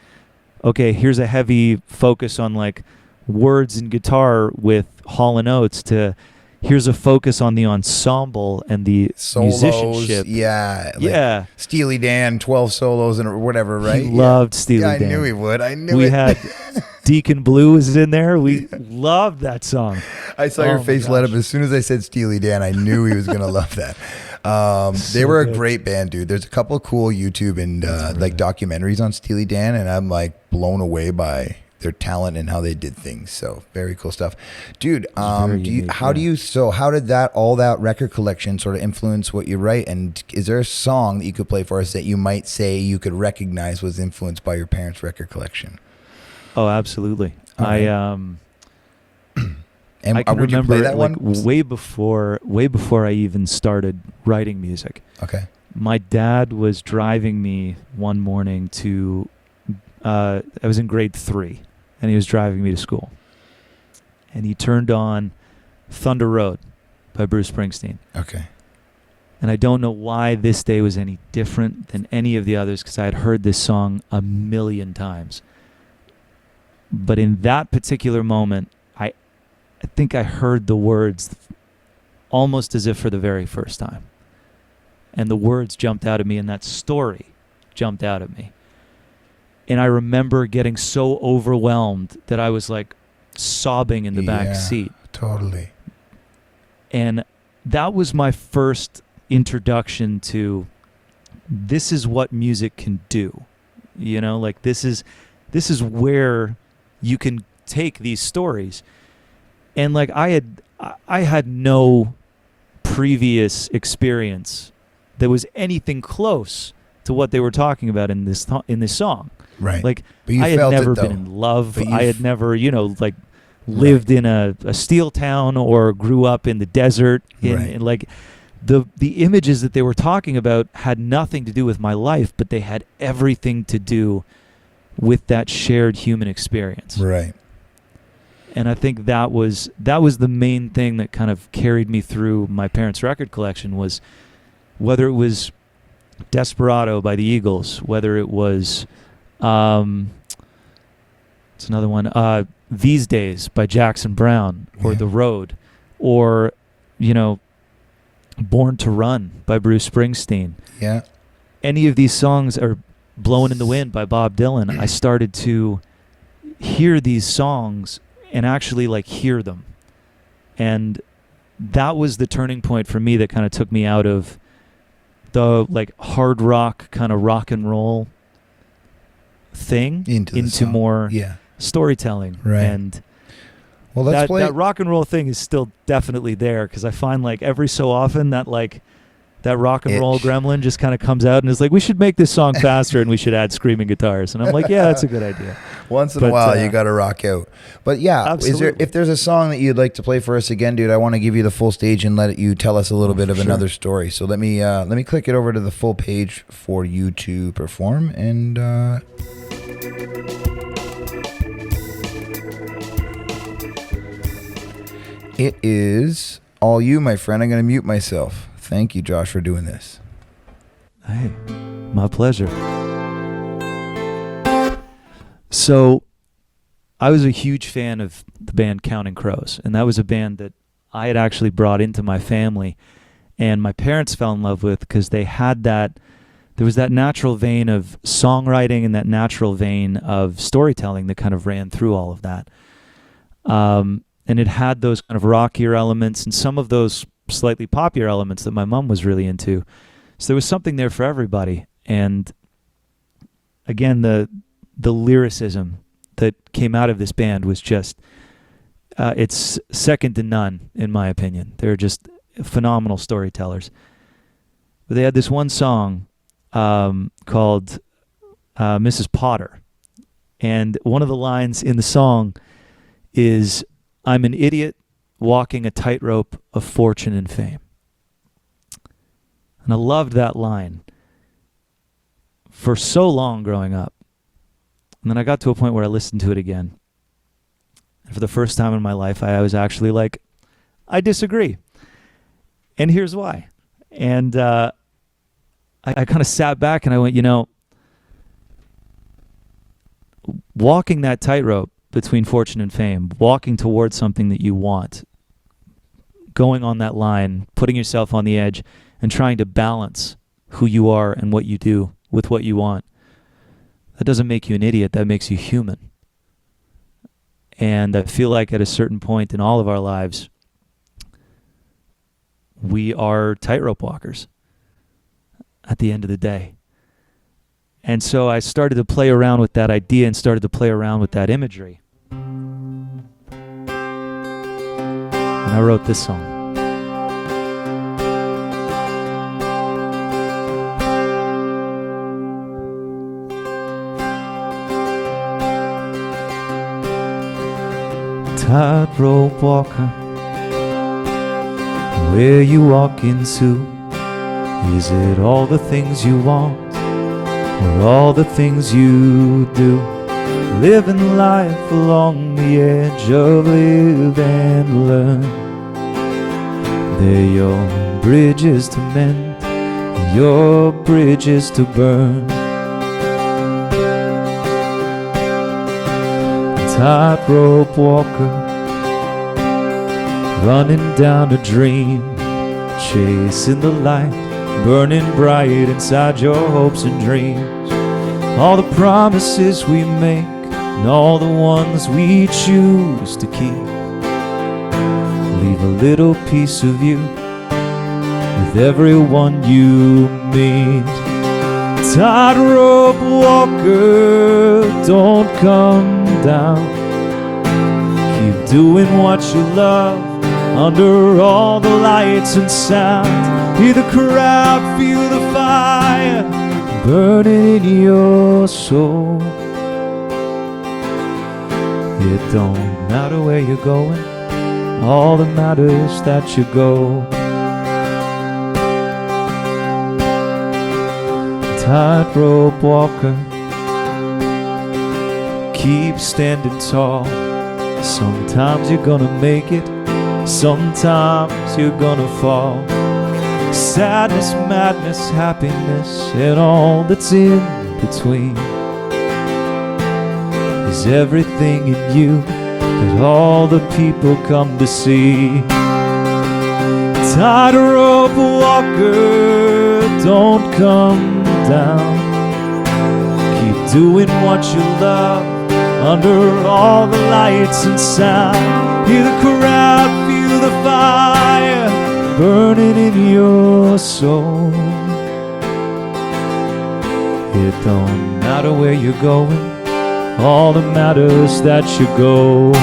okay, here's a heavy focus on like words and guitar with Hall & Oates to here's a focus on the ensemble and the solos, musicianship. Yeah. Like Steely Dan, 12 solos and whatever, right? He loved Steely Dan. I knew he would. I knew we it. had Deacon Blue was in there. We loved that song. I saw your face light up as soon as I said Steely Dan. I knew he was going to love that. They were a great band, dude. There's a couple of cool YouTube and like documentaries on Steely Dan, and I'm like blown away by their talent and how they did things. So very cool stuff, dude. How did all that record collection sort of influence what you write? And is there a song that you could play for us that you might say you could recognize was influenced by your parents' record collection? Oh, absolutely. Okay. And I can would remember you play that like one? way before I even started writing music. Okay. My dad was driving me one morning to I was in grade 3, and he was driving me to school. and he turned on Thunder Road by Bruce Springsteen. Okay. And I don't know why this day was any different than any of the others, because I had heard this song a million times. But in that particular moment, I think I heard the words almost as if for the very first time. And the words jumped out at me, and that story jumped out at me. And I remember getting so overwhelmed that I was like sobbing in the back seat. Totally. And that was my first introduction to, this is what music can do. You know, like this is where you can take these stories. And like I had no previous experience that was anything close to what they were talking about in this song. Right. Like but you I had felt never it, been in love. But I had never, like lived in a steel town or grew up in the desert. And like the images that they were talking about had nothing to do with my life, but they had everything to do with that shared human experience. Right. And I think that was the main thing that kind of carried me through my parents' record collection, was whether it was Desperado by the Eagles, whether it was it's another one, These Days by Jackson Browne, or The Road, or Born to Run by Bruce Springsteen. Yeah. Any of these songs, are Blowing in the Wind by Bob Dylan. I started to hear these songs and actually like hear them. And that was the turning point for me that kind of took me out of the like hard rock kind of rock and roll thing into more storytelling. Right. And well, let's play that rock and roll thing is still definitely there, because I find like every so often that like that rock and roll gremlin just kind of comes out and is like, we should make this song faster and we should add screaming guitars. And I'm like, yeah, that's a good idea. Once in a while, you got to rock out. But yeah, absolutely. If there's a song that you'd like to play for us again, dude, I want to give you the full stage and let you tell us a little bit of another story. So let me click it over to the full page for you to perform. And it is all you, my friend. I'm going to mute myself. Thank you, Josh, for doing this. Hey, my pleasure. So, I was a huge fan of the band Counting Crows, and that was a band that I had actually brought into my family, and my parents fell in love with, because they had there was that natural vein of songwriting and that natural vein of storytelling that kind of ran through all of that. And it had those kind of rockier elements and some of those slightly poppier elements that my mom was really into. So there was something there for everybody. And again, the lyricism that came out of this band was just, it's second to none, in my opinion. They're just phenomenal storytellers. But they had this one song called Mrs. Potter. And one of the lines in the song is, I'm an idiot walking a tightrope of fortune and fame. And I loved that line for so long growing up. And then I got to a point where I listened to it again. And for the first time in my life, I was actually like, I disagree. And here's why. And I kind of sat back and I went, walking that tightrope between fortune and fame, walking towards something that you want, going on that line, putting yourself on the edge, and trying to balance who you are and what you do with what you want. That doesn't make you an idiot. That makes you human. And I feel like at a certain point in all of our lives, we are tightrope walkers at the end of the day. And so I started to play around with that idea and started to play around with that imagery. And I wrote this song. Tightrope walker, where you walk into, is it all the things you want, or all the things you do? living life along the edge of live and learn. They're your bridges to mend, your bridges to burn. Tightrope walker, running down a dream, chasing the light, burning bright inside your hopes and dreams. All the promises we make and all the ones we choose to keep, leave a little piece of you with everyone you meet. Tightrope walker, don't come down. Keep doing what you love under all the lights and sound. Hear the crowd, feel the fire burning in your soul. It don't matter where you're going, all that matters that you go. Tightrope walker, keep standing tall. Sometimes you're gonna make it, sometimes you're gonna fall. Sadness, madness, happiness, and all that's in between is everything in you that all the people come to see. Tightrope walker, don't come down. Keep doing what you love under all the lights and sound. Hear the crowd, feel the fire burning in your soul. It don't matter where you're going, all that matters that you go.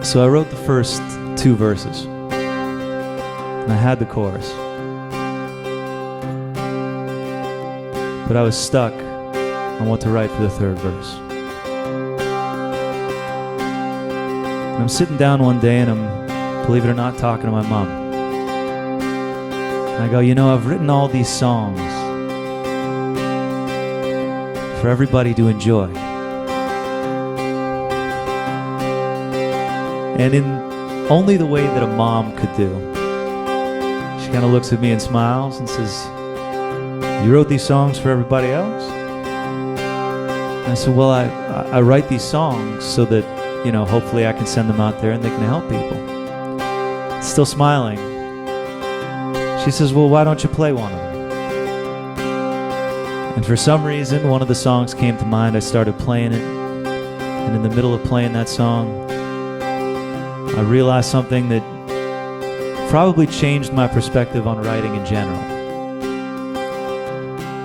So I wrote the first 2 verses, and I had the chorus, but I was stuck on what to write for the 3rd verse. And I'm sitting down one day and I'm, believe it or not, talking to my mom. And I go, you know, I've written all these songs for everybody to enjoy. And in only the way that a mom could do. She kind of looks at me and smiles and says, you wrote these songs for everybody else? And I said, well, I write these songs so that, you know, hopefully I can send them out there and they can help people. Still smiling. She says, well, why don't you play one of them? And for some reason, one of the songs came to mind. I started playing it. And in the middle of playing that song, I realized something that probably changed my perspective on writing in general.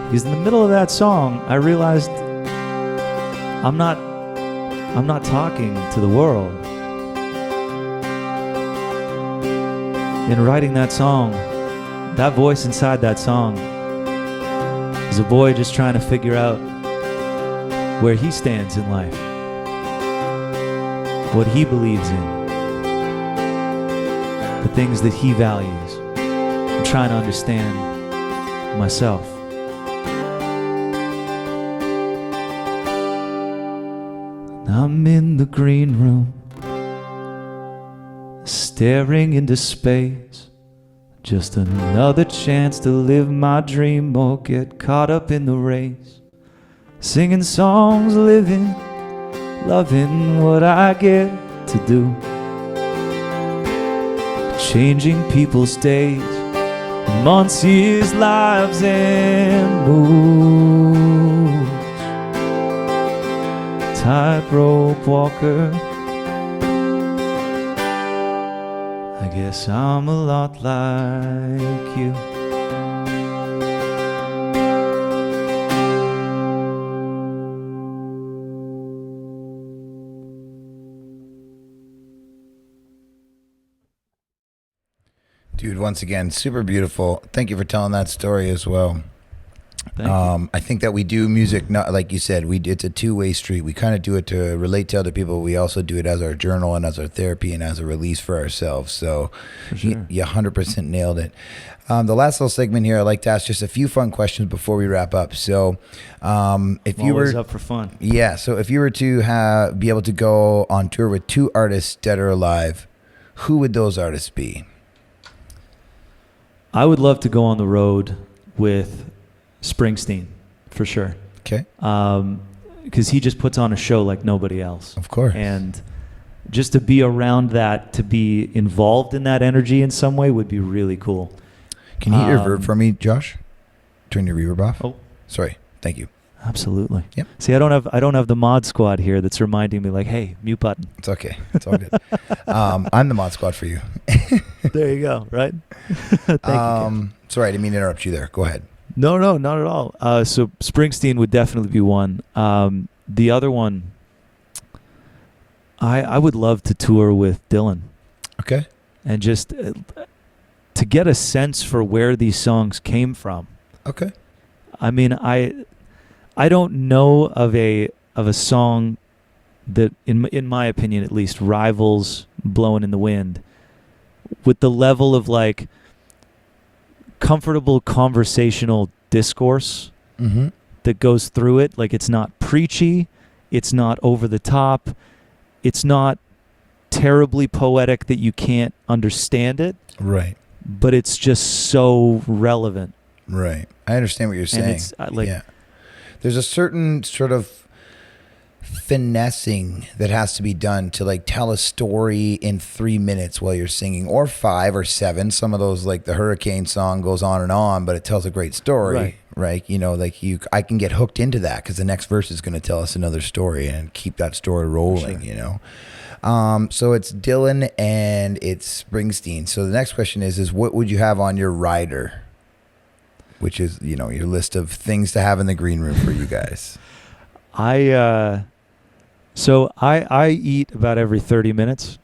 Because in the middle of that song, I realized I'm not talking to the world. In writing that song, that voice inside that song is a boy just trying to figure out where he stands in life, what he believes in, the things that he values. I'm trying to understand myself. I'm in the green room, staring into space. Just another chance to live my dream or get caught up in the race. Singing songs, living, loving what I get to do. Changing people's days, months, years, lives, and moods. Tightrope walker, I guess I'm a lot like you. Dude, once again, super beautiful. Thank you for telling that story as well. Thank you. I think that we do music, not like you said, it's a two-way street. We kind of do it to relate to other people. We also do it as our journal and as our therapy and as a release for ourselves. So For sure. you 100% nailed it. The last little segment here, I like to ask just a few fun questions before we wrap up. So if you Always were up for fun. Yeah, so if you were to be able to go on tour with two artists, dead or alive, who would those artists be? I would love to go on the road with Springsteen, for sure. Okay. Because he just puts on a show like nobody else. Of course. And just to be around that, to be involved in that energy in some way would be really cool. Can you hit your reverb for me, Josh? Turn your reverb off. Oh, sorry. Thank you. absolutely. Yep. See, I don't have the mod squad here that's reminding me like, hey, mute button. It's okay. It's all good. I'm the mod squad for you. There you go. Right. Thank you. Kim. Sorry, I didn't mean to interrupt you there. Go ahead. No, not at all. So Springsteen would definitely be one. The other one, I would love to tour with Dylan. Okay. And just to get a sense for where these songs came from. Okay. I mean, I don't know of a song that, in my opinion at least, rivals "Blowing in the Wind" with the level of like comfortable conversational discourse Mm-hmm. that goes through it. Like, it's not preachy, it's not over the top, it's not terribly poetic that you can't understand it, Right. but it's just so relevant. Right. I understand what you're saying. And it's yeah. There's a certain sort of finessing that has to be done to like tell a story in 3 minutes while you're singing, or 5 or 7. Some of those, like the Hurricane song, goes on and on, but it tells a great story, right? You know, like I can get hooked into that because the next verse is going to tell us another story and keep that story rolling. Sure. You know. So it's Dylan and it's Springsteen. So the next question is what would you have on your rider? Which is, you know, your list of things to have in the green room for you guys. I eat about every 30 minutes,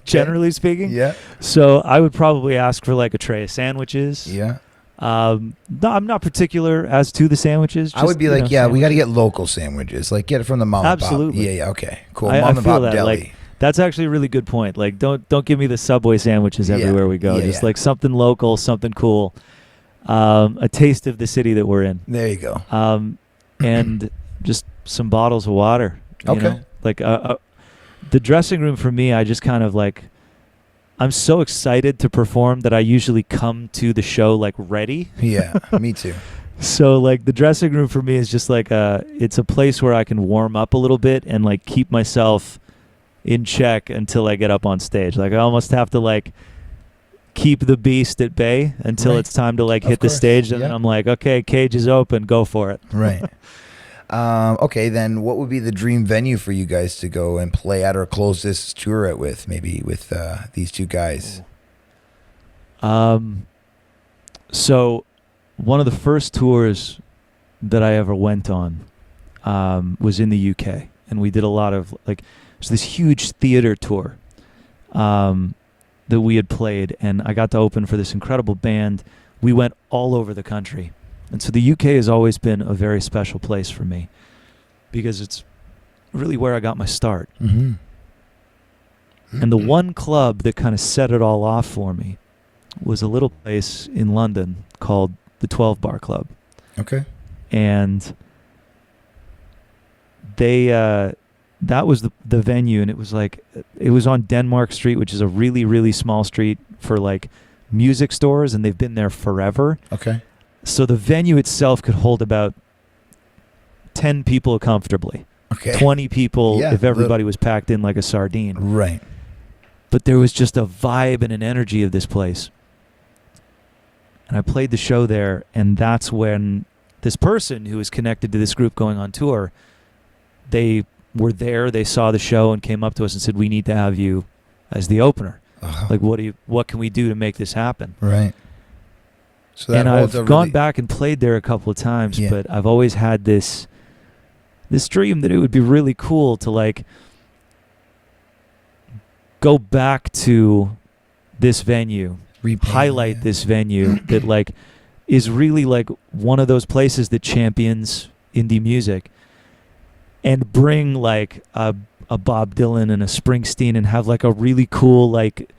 generally speaking. Yeah. So I would probably ask for like a tray of sandwiches. Yeah. No, I'm not particular as to the sandwiches. I would be like, sandwiches. we got to get local sandwiches. Like, get it from the mom Absolutely. and pop. Yeah. Okay. Cool. I Mom and feel pop that, deli. like, that's actually a really good point. Like, don't give me the Subway sandwiches everywhere we go. Yeah, Just yeah. like something local, something cool. A taste of the city that we're in. There you go. And just some bottles of water. You Okay. know? Like the dressing room for me, I just kind of like, I'm so excited to perform that I usually come to the show like ready. Yeah. Me too. So like the dressing room for me is just like it's a place where I can warm up a little bit and like keep myself in check until I get up on stage. Like I almost have to like keep the beast at bay until Right. it's time to like Of hit the course. stage, and Yeah. then I'm like, okay, cage is open, go for it. Right. Okay, then what would be the dream venue for you guys to go and play at or close this tour at with, maybe with these two guys? So one of the first tours that I ever went on was in the UK, and we did a lot of like, it was this huge theater tour that we had played, and I got to open for this incredible band. We went all over the country. And so the UK has always been a very special place for me because it's really where I got my start. Mm-hmm. And the one club that kind of set it all off for me was a little place in London called the 12 Bar Club. Okay. And they that was the venue, and it was like, it was on Denmark Street, which is a really, really small street for like music stores, and they've been there forever. Okay. So the venue itself could hold about 10 people comfortably. Okay. 20 people Yeah, if everybody was packed in like a sardine. Right. But there was just a vibe and an energy of this place. And I played the show there, and that's when this person who was connected to this group going on tour, they were there, they saw the show and came up to us and said, we need to have you as the opener. Uh-huh. Like, what can we do to make this happen? Right. So that And holds I've a gone really- back and played there a couple of times, Yeah. but I've always had this dream that it would be really cool to like go back to this venue highlight this venue that like is really like one of those places that champions indie music, and bring like a Bob Dylan and a Springsteen and have like a really cool like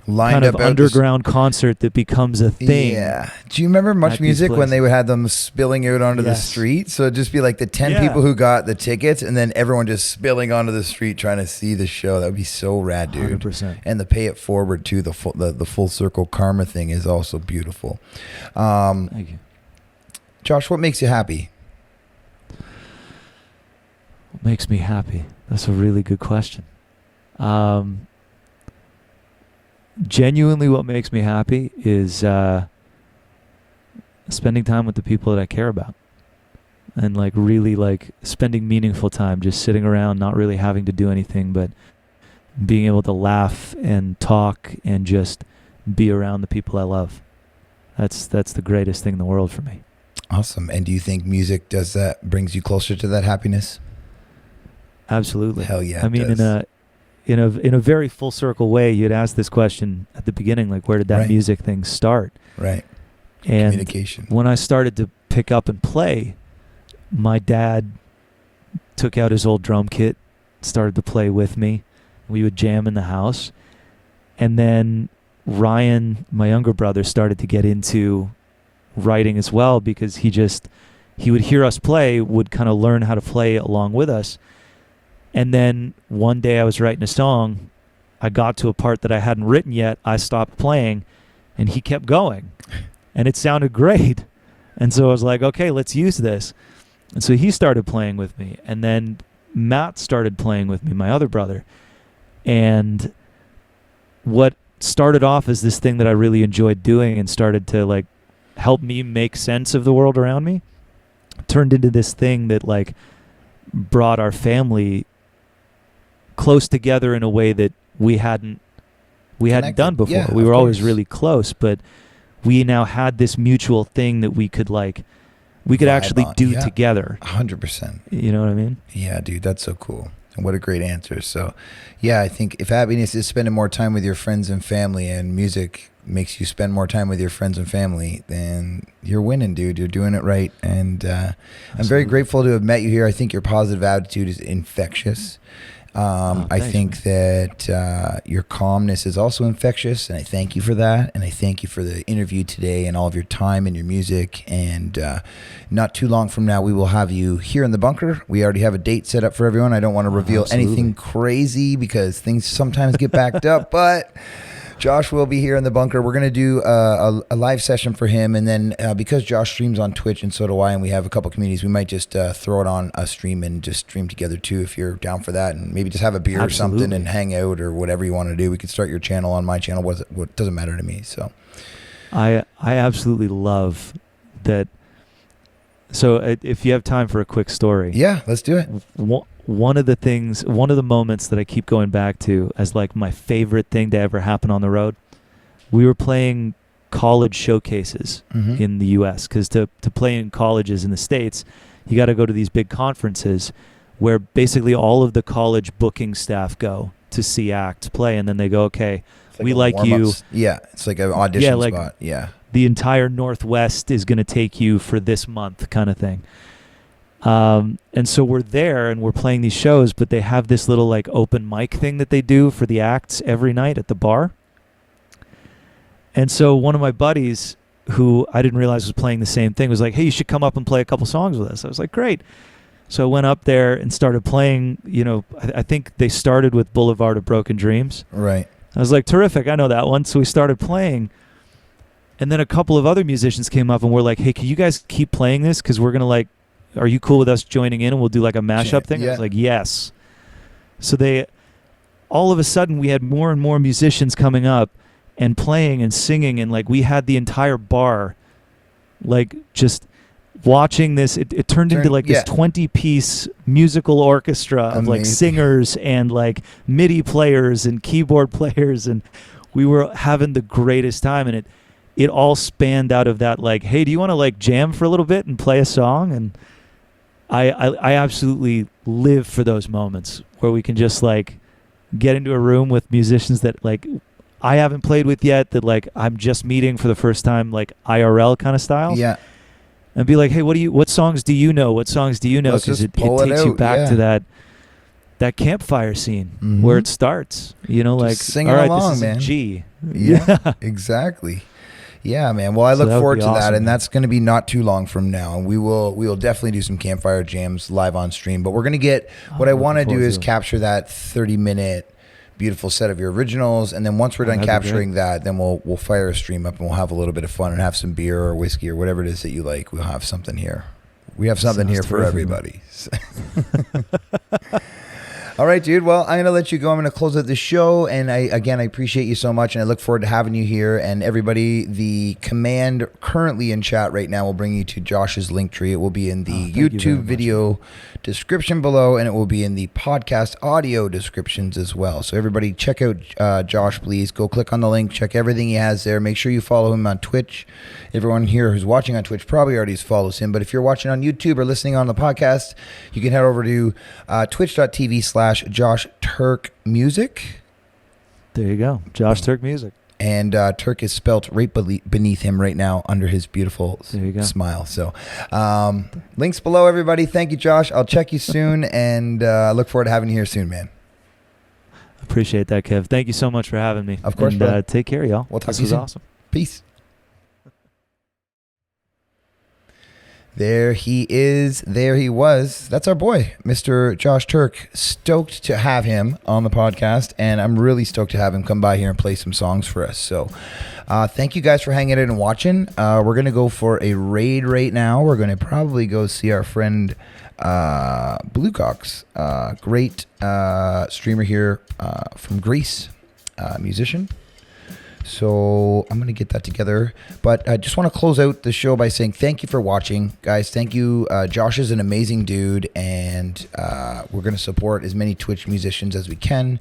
kind of underground concert that becomes a thing. Yeah. Do you remember Much Music when they would have them spilling out onto the street? So it'd just be like the 10 people who got the tickets and then everyone just spilling onto the street trying to see the show. That would be so rad, dude. 100%. And the pay it forward too, the full circle karma thing is also beautiful. Thank you. Josh, what makes you happy? What makes me happy? That's a really good question. Genuinely what makes me happy is spending time with the people that I care about, and like really like spending meaningful time, just sitting around, not really having to do anything, but being able to laugh and talk and just be around the people I love. That's the greatest thing in the world for me. Awesome. And do you think music does that, brings you closer to that happiness? Absolutely. Hell yeah. I mean, in a very full circle way, you'd asked this question at the beginning, like where did that music thing start? Right. And communication. When I started to pick up and play, my dad took out his old drum kit, started to play with me. We would jam in the house. And then Ryan, my younger brother, started to get into writing as well, because he would hear us play, would kind of learn how to play along with us. And then one day I was writing a song. I got to a part that I hadn't written yet. I stopped playing, and he kept going. And it sounded great. And so I was like, okay, let's use this. And so he started playing with me. And then Matt started playing with me, my other brother. And what started off as this thing that I really enjoyed doing and started to like help me make sense of the world around me turned into this thing that like brought our family close together in a way that we hadn't done before. Yeah, we were always course. really close, but we now had this mutual thing that we could actually do together. 100%. You know what I mean? Yeah, dude, that's so cool. And what a great answer. So, yeah, I think if happiness is spending more time with your friends and family, and music makes you spend more time with your friends and family, then you're winning, dude. You're doing it right. And I'm very grateful to have met you here. I think your positive attitude is infectious. I think that your calmness is also infectious, and I thank you for that. And I thank you for the interview today and all of your time and your music. And not too long from now, we will have you here in the bunker. We already have a date set up for everyone. I don't want to reveal anything crazy because things sometimes get backed up, but Josh will be here in the bunker. We're going to do a live session for him. And then because Josh streams on Twitch and so do I, and we have a couple communities, we might just throw it on a stream and just stream together too, if you're down for that. And maybe just have a beer or something and hang out or whatever you want to do. We could start your channel on my channel. What doesn't matter to me. So I absolutely love that. So if you have time for a quick story. Yeah, let's do it. One of the moments that I keep going back to as like my favorite thing to ever happen on the road, we were playing college showcases in the US, because to play in colleges in the States, you got to go to these big conferences where basically all of the college booking staff go to see acts play, and then they go, okay, we like you. Yeah, it's like an audition spot. Yeah. The entire Northwest is going to take you for this month kind of thing. And so we're there and we're playing these shows, but they have this little like open mic thing that they do for the acts every night at the bar. And so one of my buddies, who I didn't realize was playing the same thing, was like, hey, you should come up and play a couple songs with us. I was like, great. So I went up there and started playing, I think they started with Boulevard of Broken Dreams. Right. I was like, terrific, I know that one. So we started playing. And then a couple of other musicians came up and were like, hey, can you guys keep playing this? Because we're going to are you cool with us joining in and we'll do like a mashup thing? Yeah. I was like, yes. So all of a sudden we had more and more musicians coming up and playing and singing, and like we had the entire bar like just watching this. It turned into like this 20-piece musical orchestra of like singers and like MIDI players and keyboard players, and we were having the greatest time. And it all spanned out of that, like, hey, do you want to like jam for a little bit and play a song? And I absolutely live for those moments where we can just like get into a room with musicians that like I haven't played with yet that like I'm just meeting for the first time, like IRL kind of style. Yeah. And be like, hey, what songs do you know? What songs do you know? Let's Because just it pull it takes you out, back to that campfire scene where it starts. You know, like, sing all right, along, this is man. a G. Yeah, exactly. Yeah, man. Well, I So look that would forward be to that, awesome, and man. that's going to be not too long from now. And we will definitely do some campfire jams live on stream. But we're going to get what I want to do is capture that 30-minute beautiful set of your originals, and then once we're done capturing that, then we'll fire a stream up and we'll have a little bit of fun and have some beer or whiskey or whatever it is that you like. We'll have something here. We have something here for everybody. All right, dude. Well, I'm going to let you go. I'm going to close out the show. And I appreciate you so much. And I look forward to having you here. And everybody, the command currently in chat right now will bring you to Josh's link tree. It will be in the YouTube video description below, and it will be in the podcast audio descriptions as well. So everybody check out Josh, please. Go click on the link. Check everything he has there. Make sure you follow him on Twitch. Everyone here who's watching on Twitch probably already follows him. But if you're watching on YouTube or listening on the podcast, you can head over to twitch.tv/Josh Taerk Music. There you go. Josh Taerk Music. And Taerk is spelt right beneath him right now under his beautiful smile. So links below, everybody. Thank you, Josh. I'll check you soon, and I look forward to having you here soon, man. Appreciate that, Kev. Thank you so much for having me. Of course, and take care, y'all. We'll talk this to you was soon. Awesome. Peace. There he is. There he was. That's our boy, Mr. Josh Taerk. Stoked to have him on the podcast, and I'm really stoked to have him come by here and play some songs for us. So thank you guys for hanging in and watching. We're going to go for a raid right now. We're going to probably go see our friend Bluecox, great streamer here from Greece, musician. So I'm going to get that together. But I just want to close out the show by saying thank you for watching, guys. Thank you. Josh is an amazing dude, and we're going to support as many Twitch musicians as we can.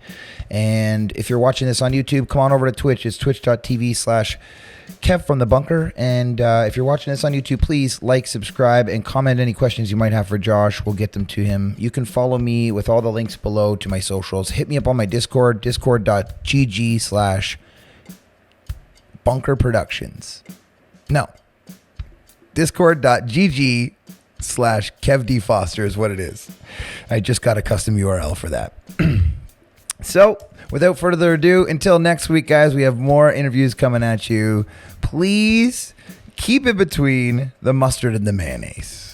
And if you're watching this on YouTube, come on over to Twitch. It's twitch.tv/Kev from the bunker. And if you're watching this on YouTube, please like, subscribe, and comment any questions you might have for Josh. We'll get them to him. You can follow me with all the links below to my socials. Hit me up on my Discord, discord.gg/Bunker Productions. No. Discord.gg/KevD Foster is what it is. I just got a custom URL for that. So, without further ado, until next week, guys, we have more interviews coming at you. Please keep it between the mustard and the mayonnaise.